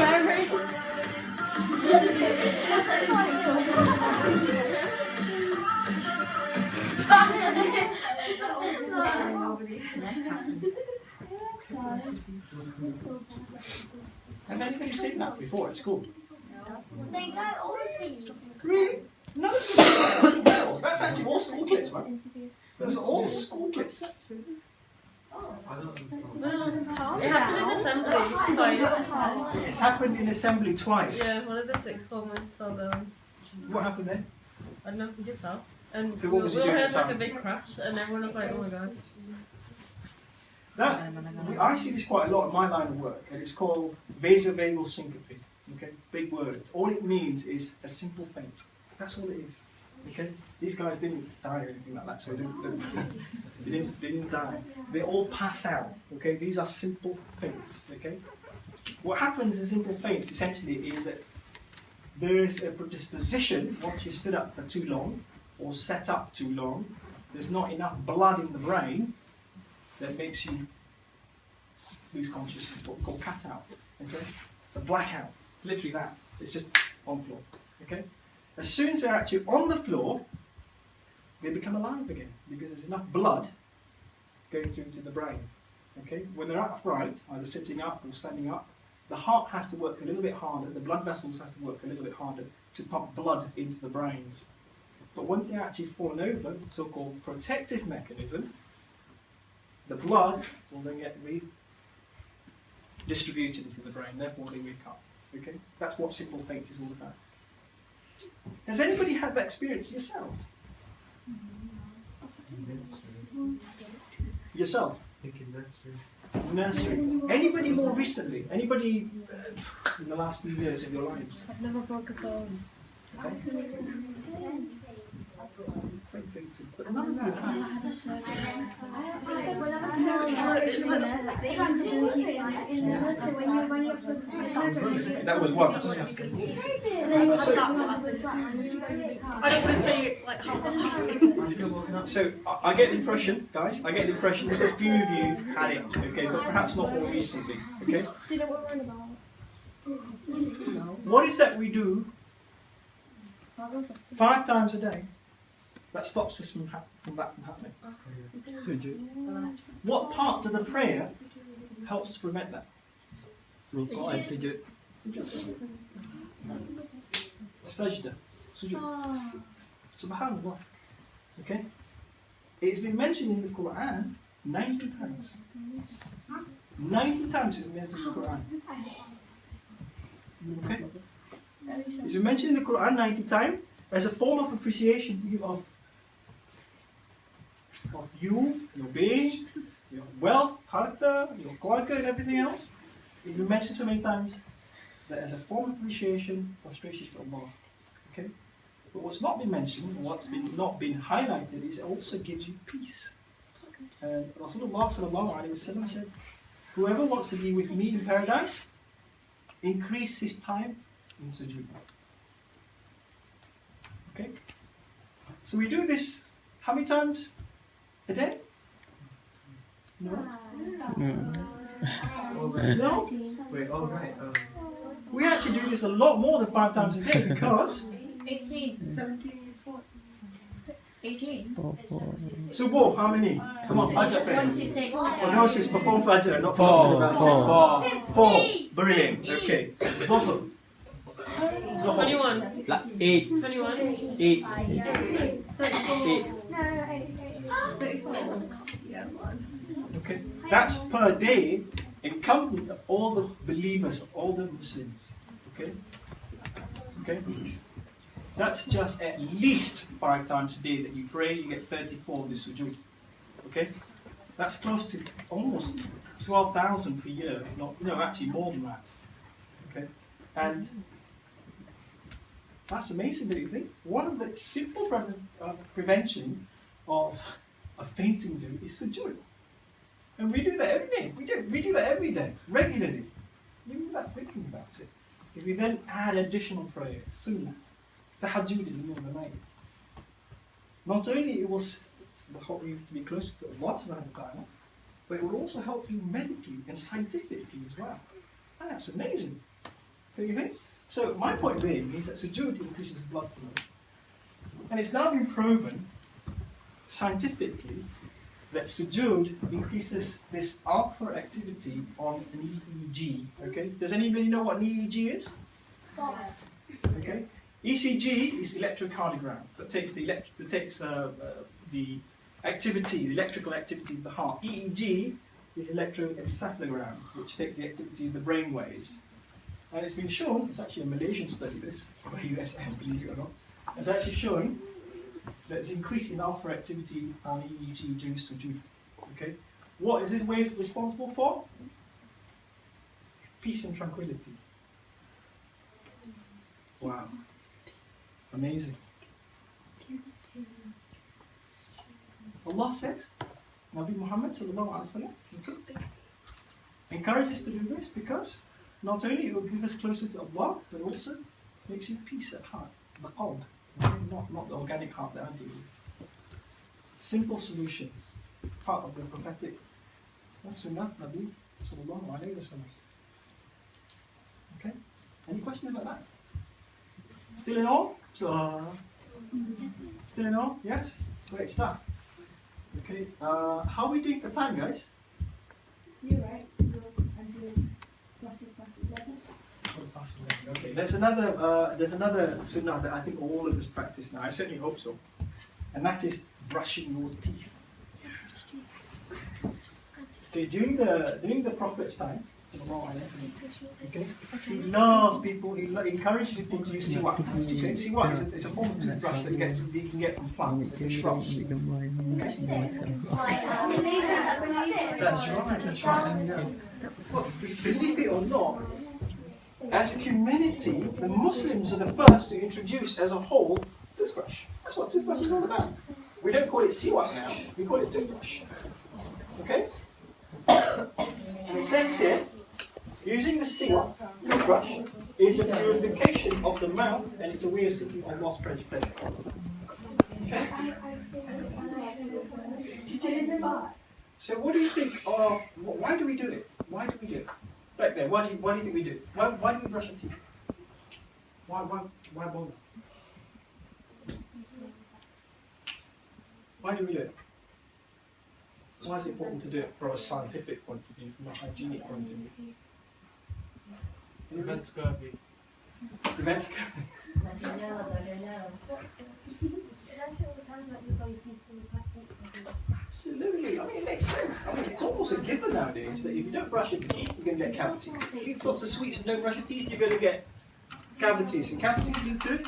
anybody seen that before at school? They go always things. Really? None of this is school bells. That's actually all school clips, right? That's all school clips. It happened in assembly twice. It's happened in assembly twice. Yeah, one of the sixth formers fell down. What happened then? I don't know, he just fell. And So we what was he all doing at heard the like a time? big crash, and everyone was like, oh my god. I see this quite a lot in my line of work, and it's called vasovagal syncope. Okay, big words. All it means is a simple faint. That's all it is. Okay, these guys didn't die or anything like that, so they didn't die. They all pass out. Okay, these are simple faints. Okay, what happens in simple faints essentially is that there is a predisposition once you stood up for too long or set up too long. There's not enough blood in the brain that makes you lose consciousness, what we call cat out. Okay? It's a blackout. Literally that. It's just on the floor. Okay? As soon as they're actually on the floor, they become alive again because there's enough blood going through to the brain. Okay? When they're upright, either sitting up or standing up, the heart has to work a little bit harder, the blood vessels have to work a little bit harder to pump blood into the brains. But once they're actually fallen over, the so-called protective mechanism, the blood will then get redistributed into the brain, therefore they wake up. Okay? That's what simple faint is all about. Has anybody had that experience yourself? Yourself? Nursery. Anybody more recently? Anybody in the last few years of your lives? I've never broke a bone. But none of you have. That was once. I don't want to say like how. So I get the impression, guys, I get the impression that a few of you had it, okay, but perhaps not more recently, okay? Do you know what we're on about? What is that we do 5 times a day that stops us from that from happening? What parts of the prayer helps to prevent that? Sajda. Sujood. Subhanallah. Okay? It's been mentioned in the Quran 90 times. 90 times it's been mentioned in the Quran. Okay? It's been mentioned in the Quran 90 times as a form of appreciation of you, your being, your wealth, harta, your quality and everything else. It's been mentioned so many times that as a form of appreciation, frustration to Allah. Okay? But what's not been mentioned, or what's not been highlighted, is it also gives you peace. And Rasulullah sallallahu alaihi wasallam said, whoever wants to be with me in paradise, increase his time in sujood. Okay? So we do this how many times a day? No? No? Wait, oh right. We actually do this a lot more than 5 times a day because 18, 17, 18. so what? How many? Come on, Fajr. 26. Oh, no, it's before Fajr, not for 4. Brilliant. Okay. Zohar. 21. 8. 21. 8. 34. 8. Okay. That's per day, encompassing all the believers, all the Muslims. Okay. Okay. That's just at least 5 times a day that you pray. You get 34 of the sujood. Okay. That's close to almost 12,000 per year. Not, actually more than that. Okay. And that's amazing, don't you think? One of the simple prevention of a fainting do is sujood. And we do that every day. We do that every day, regularly. Even without thinking about it. If we then add additional prayers, sunnah, tahajjud in the middle of the night, not only it will help you to be closer to Allah subhanahu wa ta'ala, but it will also help you medically and scientifically as well. And that's amazing. Don't you think? So my point being is that sujood increases blood flow. And it's now been proven scientifically that sujood increases this alpha activity on an EEG. Okay? Does anybody know what an EEG is? Okay? ECG is electrocardiogram. That takes the activity, the electrical activity of the heart. EEG is electroencephalogram, which takes the activity of the brain waves. And it's been shown, it's actually a Malaysian study this, or USM, believe it or not, it's actually shown that it's increasing alpha activity on EEG during sujood. Okay? What is this wave responsible for? Peace and tranquility. Wow. Amazing. Allah says, Nabi Muhammad sallallahu alaihi wasallam, encourage us to do this because not only it will give us closer to Allah, but also makes you peace at heart. The qalb, not the organic heart that I deal with. Simple solutions, part of the prophetic sunnah Nabi sallallahu alaihi wasallam. Okay? Any questions about that? Still in all? Still in all? Yes? Great stuff. Okay, how are we doing for time, guys? You're right. I'm doing 11. Okay, there's another sunnah that I think all of us practice now. I certainly hope so, and that is brushing your teeth. Okay, during the Prophet's time, okay, he loves people. He encourages people to use siwak. Okay, siwak is a form of toothbrush that you can get from plants, shrubs. Okay. That's right. Well, believe it or not, as a community, the Muslims are the first to introduce as a whole toothbrush. That's what toothbrush is all about. We don't call it siwak now, we call it toothbrush. Okay? And it says here, using the siwak toothbrush is a purification of the mouth and it's a way of seeking Allah's pleasure. Okay? So what do you think of, why do we do it? Why do we do it? Back there, why do you think we do it? Why do we brush our teeth? Why bother? Why do we do it? Why is it important to do it from a scientific point of view, from a hygienic point of view? Prevent scurvy. Prevent scurvy. Absolutely. I mean, it makes sense. I mean, it's almost a given nowadays that if you don't brush your teeth, you're going to get cavities. You eat lots of sweets and don't brush your teeth, you're going to get cavities. And cavities lead to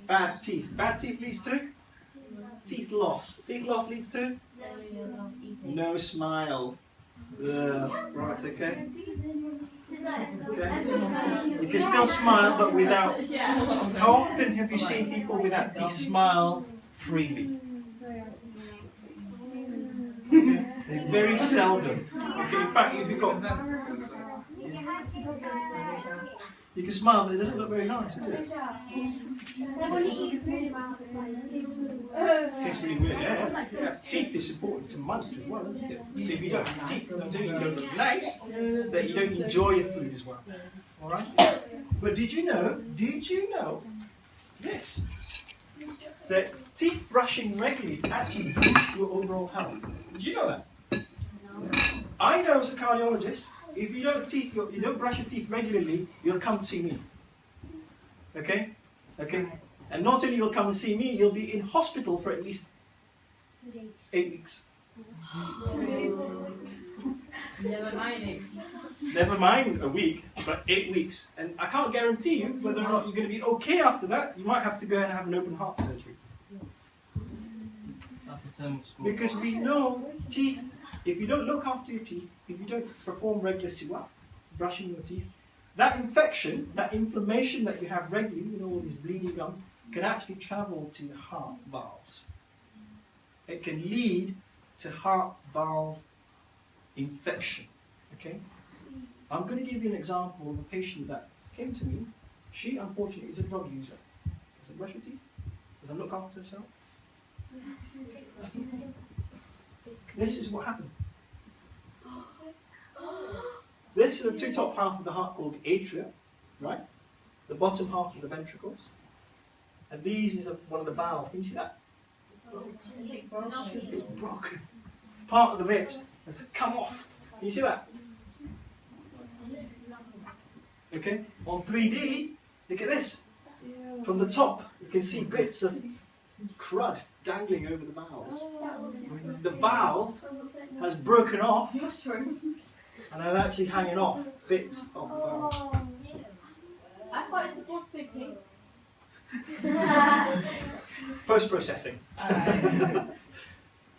bad teeth. Bad teeth leads to teeth loss. Teeth loss leads to no smile. Right, okay. You can still smile, but without. How often have you seen people without teeth smile freely? Okay. Very seldom. Okay. In fact, if you've got you can smile, but it doesn't look very nice, does it? Tastes really weird, yeah. Teeth is important to munch as well, isn't it? So if you don't have teeth, not only you don't look nice, that you don't enjoy your food as well. Alright? But did you know this? That teeth brushing regularly actually boosts your overall health. Did you know that? I know as a cardiologist, if you don't brush your teeth regularly, you'll come to see me. Okay? Okay? And not only you'll come and see me, you'll be in hospital for at least 8 weeks. Never mind it. Never mind a week, but 8 weeks. And I can't guarantee you whether or not you're going to be okay after that. You might have to go and have an open heart surgery. That's the term of school. Because we know teeth, if you don't look after your teeth, if you don't perform regular siwak, brushing your teeth, that infection, that inflammation that you have regularly, all these bleeding gums, can actually travel to your heart valves. It can lead to heart valve infection. Okay? I'm going to give you an example of a patient that came to me. She, unfortunately, is a drug user. Doesn't brush her teeth, doesn't look after herself. This is what happened. This is the two top half of the heart called the atria. right? The bottom half of the ventricles. And these is one of the valves. Can you see that? It's broken. Part of the bit has come off. Can you see that? Okay. On 3D, look at this. From the top, you can see bits of crud dangling over the valves. The valve has broken off, and they're actually hanging off bits of the valve. I thought it's supposed to be pink. Post-processing.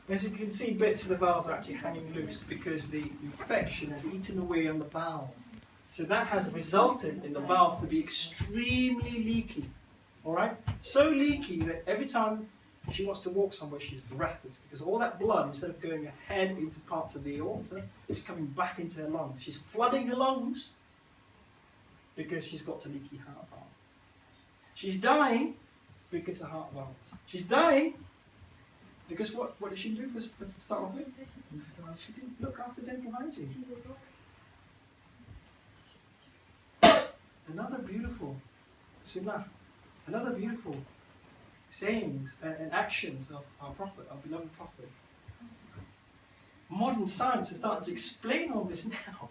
As you can see, bits of the valves are actually hanging loose because the infection has eaten away on the valves. So that has resulted in the valve to be extremely leaky. Alright? So leaky that every time she wants to walk somewhere, she's breathless because all that blood, instead of going ahead into parts of the aorta, is coming back into her lungs. She's flooding her lungs because she's got a leaky heart valve. She's dying because her heart valve. She's dying because what did she do for to start off with? She didn't look after dental hygiene. Another beautiful sunnah, another beautiful sayings and actions of our Prophet, our beloved Prophet. Modern science is starting to explain all this now.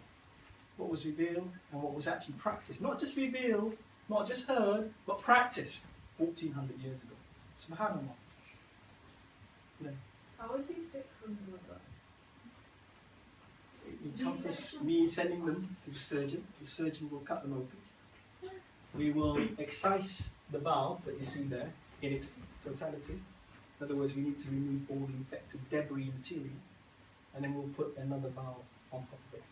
What was revealed and what was actually practiced. Not just revealed, not just heard, but practiced 1400 years ago. SubhanAllah. No. How would you fix something like that? It encompasses me sending them to the surgeon. The surgeon will cut them open. We will excise the valve that you see there in its totality. In other words, we need to remove all the infected debris material, and then we'll put another valve on top of it,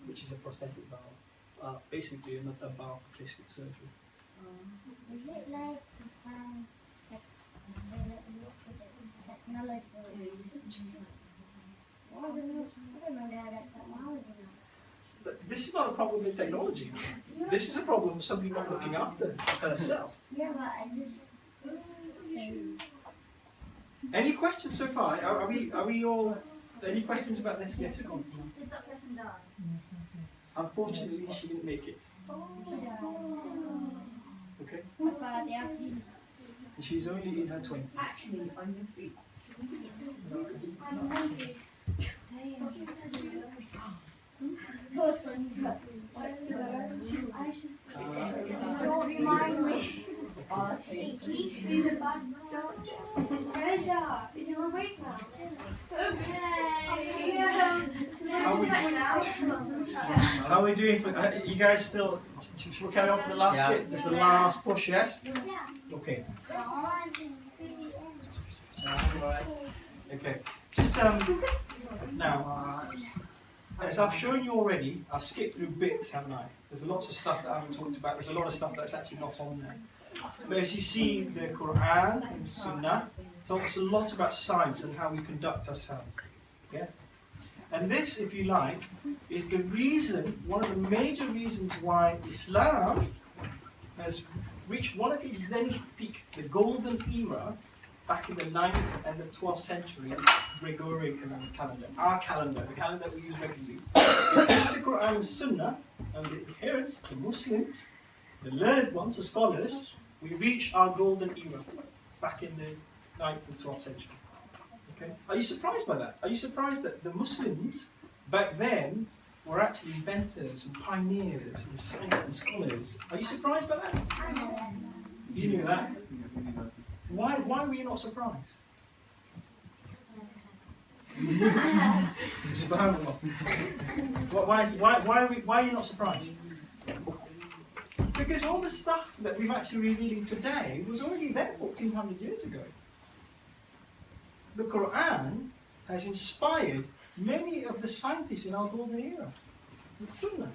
which is a prosthetic valve. Basically, a valve replaced with surgery. Is it like technology? I don't know that technology now. This is not a problem with technology. This is a problem with somebody not looking after herself. Yeah, but I just. Any questions so far? Are we all? Any questions about this? Yes, go on. Is that person die? Unfortunately, she didn't make it. Okay. And she's only in her 20s. Actually, on your feet. Don't remind me. He's a bad you're awake now. How are we doing? You guys still? Should we carry on for the last bit? Just the last push, yes? Okay. Okay. Just now. As I've shown you already, I've skipped through bits, haven't I? There's lots of stuff that I haven't talked about. There's a lot of stuff that's actually not on there. But as you see, the Quran and Sunnah talks a lot about science and how we conduct ourselves. Yes? And this, if you like, is the reason, one of the major reasons why Islam has reached one of its zenith peak, the golden era, back in the 9th and the 12th century, Gregorian calendar, our calendar, the calendar that we use regularly. Because of the Quran and Sunnah and the adherents, the Muslims, the learned ones, the scholars, we reach our golden era back in the 9th and 12th century. Okay? Are you surprised by that? Are you surprised that the Muslims back then were actually inventors and pioneers and science and scholars? Are you surprised by that? You knew that? Why were you not surprised? Subhanallah. Why are you not surprised? Because all the stuff that we've actually revealing today was already there 1400 years ago. The Quran has inspired many of the scientists in our golden era. The Sunnah.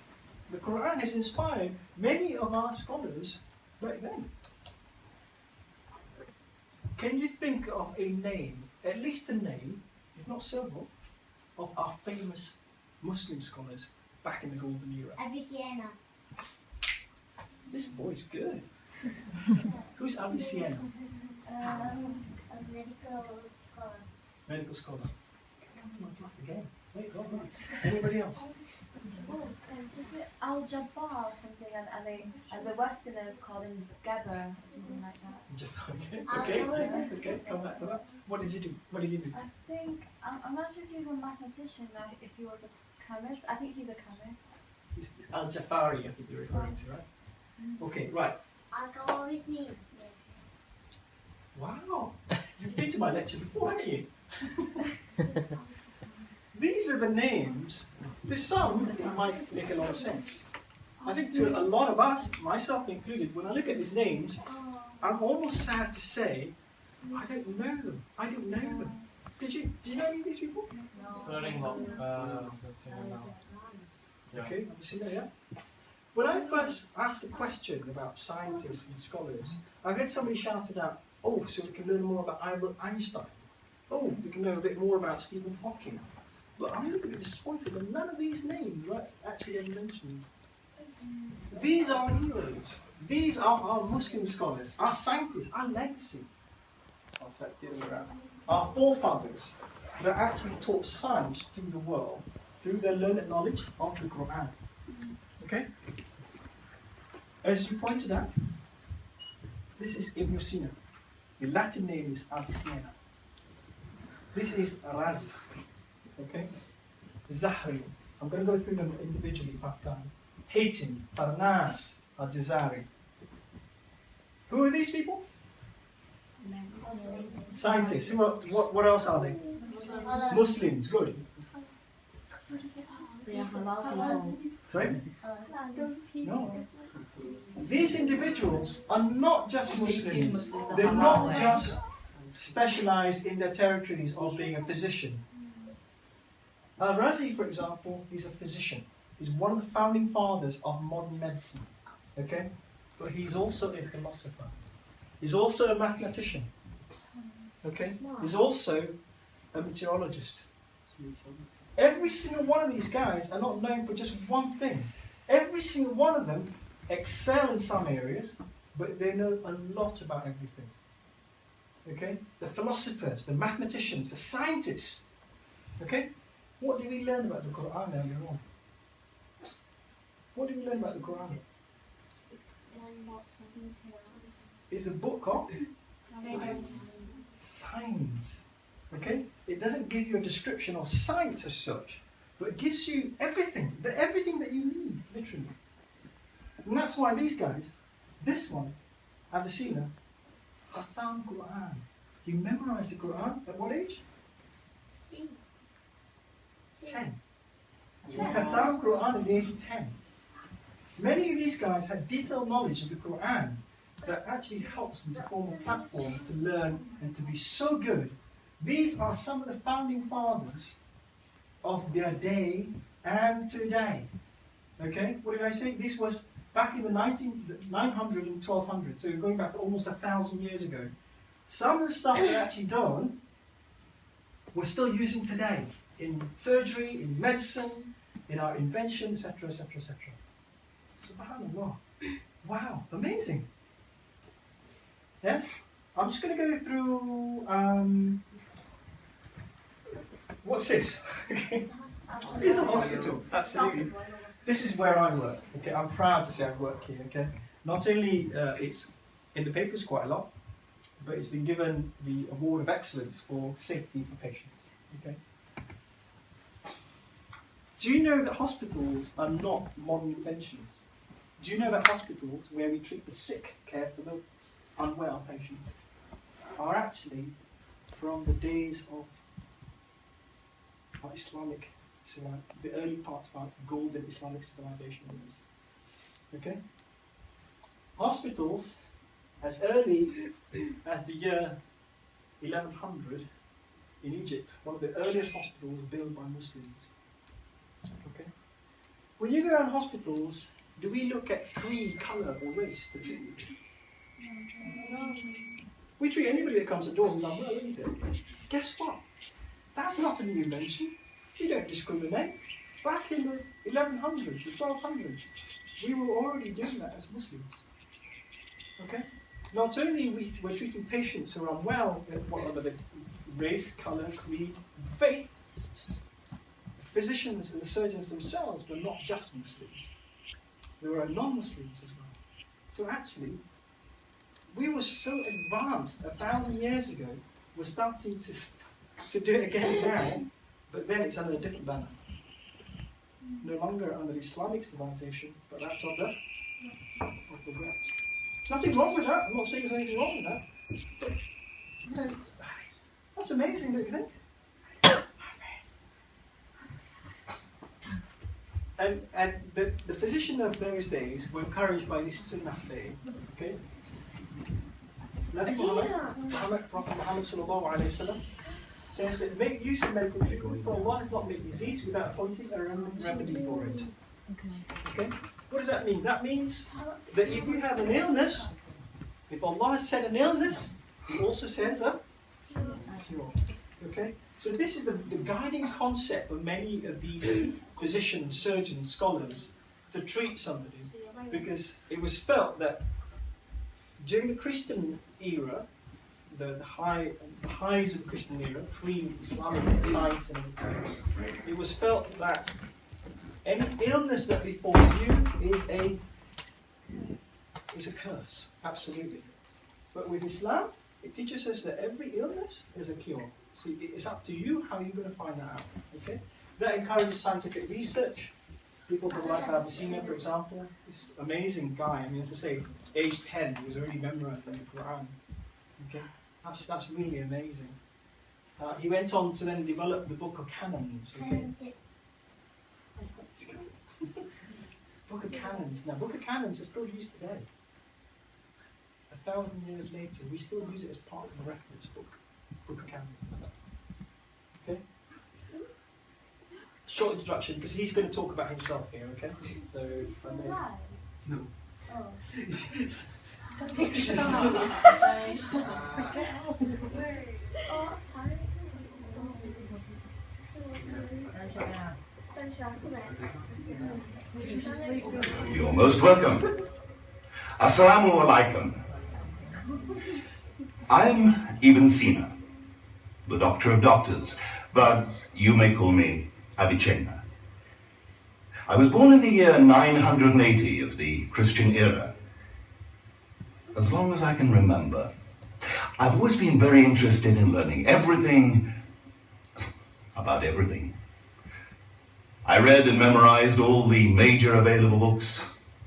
The Quran has inspired many of our scholars back then. Can you think of a name, at least a name, if not several, of our famous Muslim scholars back in the golden era? Avicenna. This boy's good. Who's Avicenna? A medical scholar. Medical scholar. Come on, class again. Wait, go on. Anybody else? Is it Al-Jabbar or something? And the Westerners call him Geber or something like that. Okay, come back to that. What did he do? What did he do? I think, I'm not sure if he was a mathematician or if he was a chemist. I think he's a chemist. Al-Jafari, I think you're referring to, right? Okay, right. Algorithm. Wow, you've been to my lecture before, haven't you? These are the names. To some, it might make a lot of sense. I think to a lot of us, myself included, when I look at these names, I'm almost sad to say, I don't know them. I don't know them. Do you know any of these people? Okay, have you seen that yet? When I first asked a question about scientists and scholars, I heard somebody shouted out, oh, so we can learn more about Albert Einstein. Oh, we can know a bit more about Stephen Hawking. But I'm a little bit disappointed that none of these names are actually ever mentioned. These are heroes. These are our Muslim scholars, our scientists, our legacy. I'll take the other way around. Our forefathers that actually taught science to the world through their learned knowledge of the Quran. Okay? As you pointed out, this is Ibn Sina. The Latin name is Avicenna. This is Razis. Okay? Zahri. I'm going to go through them individually if I have time. Haytham, Farnas, Al-Jazari. Who are these people? Scientists. What else are they? Muslims. Good. Sorry? No. These individuals are not just Muslims. They're not just specialized in their territories of being a physician. Al-Razi, for example, is a physician. He's one of the founding fathers of modern medicine. Okay? But he's also a philosopher. He's also a mathematician. Okay? He's also a meteorologist. Every single one of these guys are not known for just one thing. Every single one of them excel in some areas, but they know a lot about everything. Okay? The philosophers, the mathematicians, the scientists. Okay? What do we learn about the Quran earlier on? What do we learn about the Quran? It's a book of science. Okay? It doesn't give you a description of science as such, but it gives you everything that you need, literally. And that's why these guys, this one, Avicenna, Khatam Quran. He memorized the Quran at what age? 10. Khatam Quran at the age of 10. Many of these guys had detailed knowledge of the Quran that actually helps them to form a platform to learn and to be so good. These are some of the founding fathers of their day and today. Okay, what did I say? This was back in the 900 and 1200, so we're going back almost 1,000 years ago. Some of the stuff they actually done, we're still using today in surgery, in medicine, in our invention, etc., etc., etc. Subhanallah. Wow, amazing. Yes? I'm just going to go through, what's this? Okay. It's a hospital, absolutely. This is where I work, okay? I'm proud to say I work here, okay? Not only it's in the papers quite a lot, but it's been given the Award of Excellence for safety for patients, okay? Do you know that hospitals are not modern inventions? Do you know that hospitals, where we treat the sick, care for the unwell patients, are actually from the days of Islamic, the early parts of our golden Islamic civilization? Okay? Hospitals, as early as the year 1100 in Egypt, one of the earliest hospitals built by Muslims. Okay? When you go around hospitals, do we look at creed, colour, or race to treat you? No. We treat anybody that comes to the door as unwell, isn't it? Guess what? That's not a new invention. We don't discriminate. Back in the 1100s, the 1200s, we were already doing that as Muslims. Okay? Not only we're treating patients who are unwell, whatever the race, colour, creed, faith. physicians and the surgeons themselves were not just Muslims. There were non-Muslims as well. So actually, we were so advanced 1,000 years ago, we're starting to do it again now, but then it's under a different banner. No longer under Islamic civilization, but that's of the West. Nothing wrong with that. I'm not saying there's anything wrong with that. But that's amazing, don't you think? And the physician of those days were encouraged by this sunnah saying, okay? Prophet Muhammad sallallahu alayhi wa sallam says that make use of medical treatment, for Allah has not made disease without appointing a remedy for it. Okay? What does that mean? That means that if you have an illness, if Allah has said an illness, He also sends a cure. Okay? So this is the guiding concept of many of these physicians, surgeons, scholars to treat somebody, because it was felt that during the Christian era, the highs of the Christian era, pre-Islamic science and everything, it was felt that any illness that befalls you is a curse, absolutely. But with Islam, it teaches us that every illness is a cure. So it's up to you how you're going to find that out. Okay? That encourages scientific research. People like Abyssinia, for example, this amazing guy. I mean, as I say, age 10, he was already memorizing the Quran. Okay, that's really amazing. He went on to then develop the Book of Canons. Okay, Book of Canons. Now, Book of Canons is still used today. 1,000 years later, we still use it as part of the reference book. Book of Canons. Okay. Short introduction, because he's going to talk about himself here, okay? So, no. Oh. You're most welcome. Assalamu alaikum. I'm Ibn Sina, the doctor of doctors, but you may call me Avicenna. I was born in the year 980 of the Christian era. As long as I can remember, I've always been very interested in learning everything about everything. I read and memorized all the major available books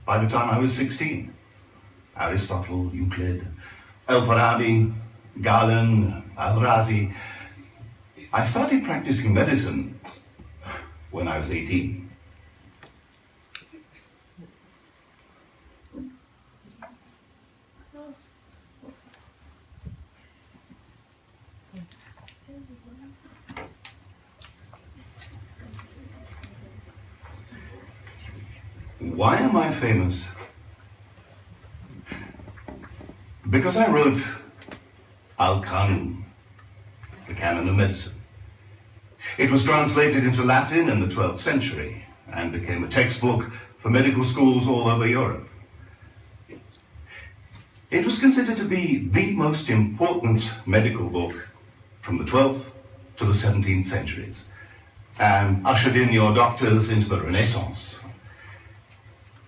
by the time I was 16. Aristotle, Euclid, Al-Farabi, Galen, Al-Razi. I started practicing medicine when I was 18. Why am I famous? Because I wrote Al-Qanun, the canon of medicine. It was translated into Latin in the 12th century and became a textbook for medical schools all over Europe. It was considered to be the most important medical book from the 12th to the 17th centuries and ushered in your doctors into the Renaissance.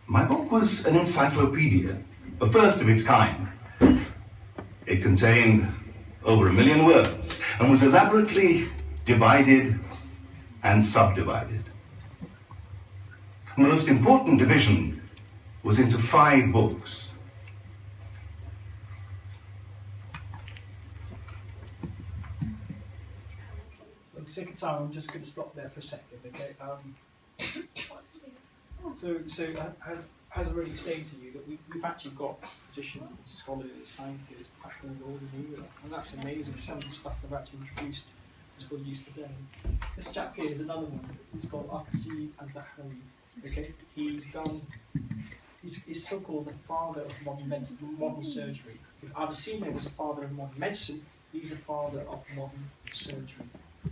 My book was an encyclopedia, the first of its kind. It contained over 1 million words and was elaborately divided and subdivided. The most important division was into 5 books. For the sake of time, I'm just going to stop there for a second, okay? So has already explained to you that we've actually got physicians, scholars, scientists back in the golden era, and that's amazing. Some of the stuff they've actually introduced is still used today. This chap here is another one. He's called Akasi al-Zahrawi. Okay, he's so-called the father of modern medicine, modern surgery. If Avicenna was a father of modern medicine, he's a father of modern surgery.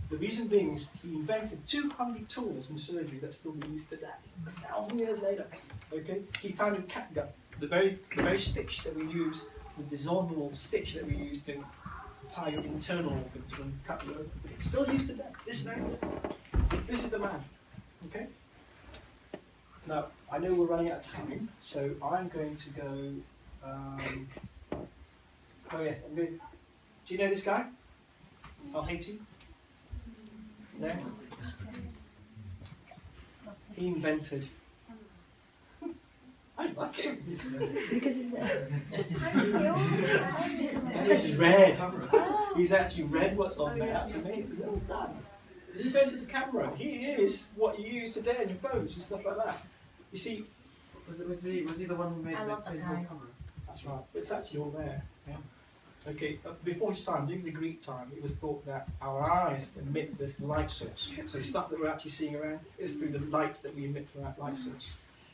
The reason being is he invented 200 tools in surgery that still be used today, 1,000 years later. Okay, he founded catgut, the very stitch that we use, the dissolvable stitch that we use to tie your internal organs when cut you open. Still used today. This is the man. Okay? Now, I know we're running out of time, so I'm going to go... oh yes, I'm going... Do you know this guy? Al-Haiti? No? He invented... I like him. Because he's there. This is red. He's actually read what's on there. That's amazing. Well done. He invented the camera. He is what you use today on your phones and stuff like that. You see, was he the one who made the camera? That's right. It's actually all there. Yeah. Okay. Before his time, during the Greek time, it was thought that our eyes emit this light source. So the stuff that we're actually seeing around is through the light that we emit from that light source.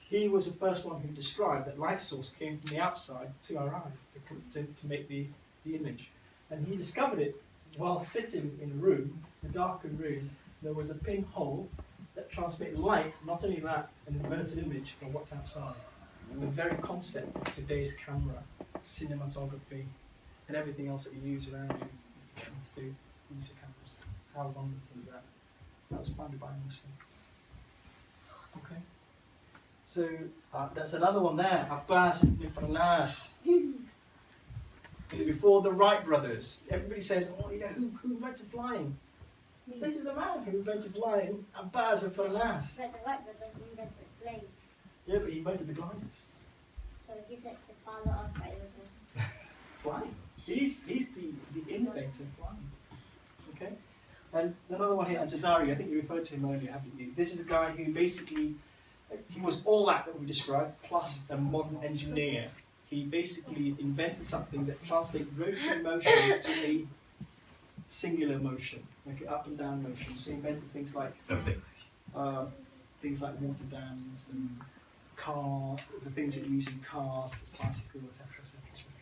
He was the first one who described that light source came from the outside to our eyes to make the image. And he discovered it while sitting in a room, a darkened room. There was a pinhole that transmitted light, not only that, an inverted image of what's outside. The very concept of today's camera, cinematography, and everything else that you use around you, cameras do, use of cameras. How wonderful is that? That was founded by a Muslim. Okay. So there's another one there, Abbas ibn Farnas. Before the Wright brothers, everybody says, oh, you know, who invented flying? This is the man who invented flying, Abbas ibn Farnas. But the Wright brothers invented plane. Yeah, but he invented the gliders. So he's like the father of Wright brothers. Flying. He's the innovator of flying. Okay? And another one here, Al-Jazari, I think you referred to him earlier, haven't you? This is a guy who basically, he was all that we described, plus a modern engineer. He basically invented something that translates rotary motion to a singular motion, like an up and down motion. So he invented things like water dams and the things that you use in cars, bicycles, etc., etc., etc.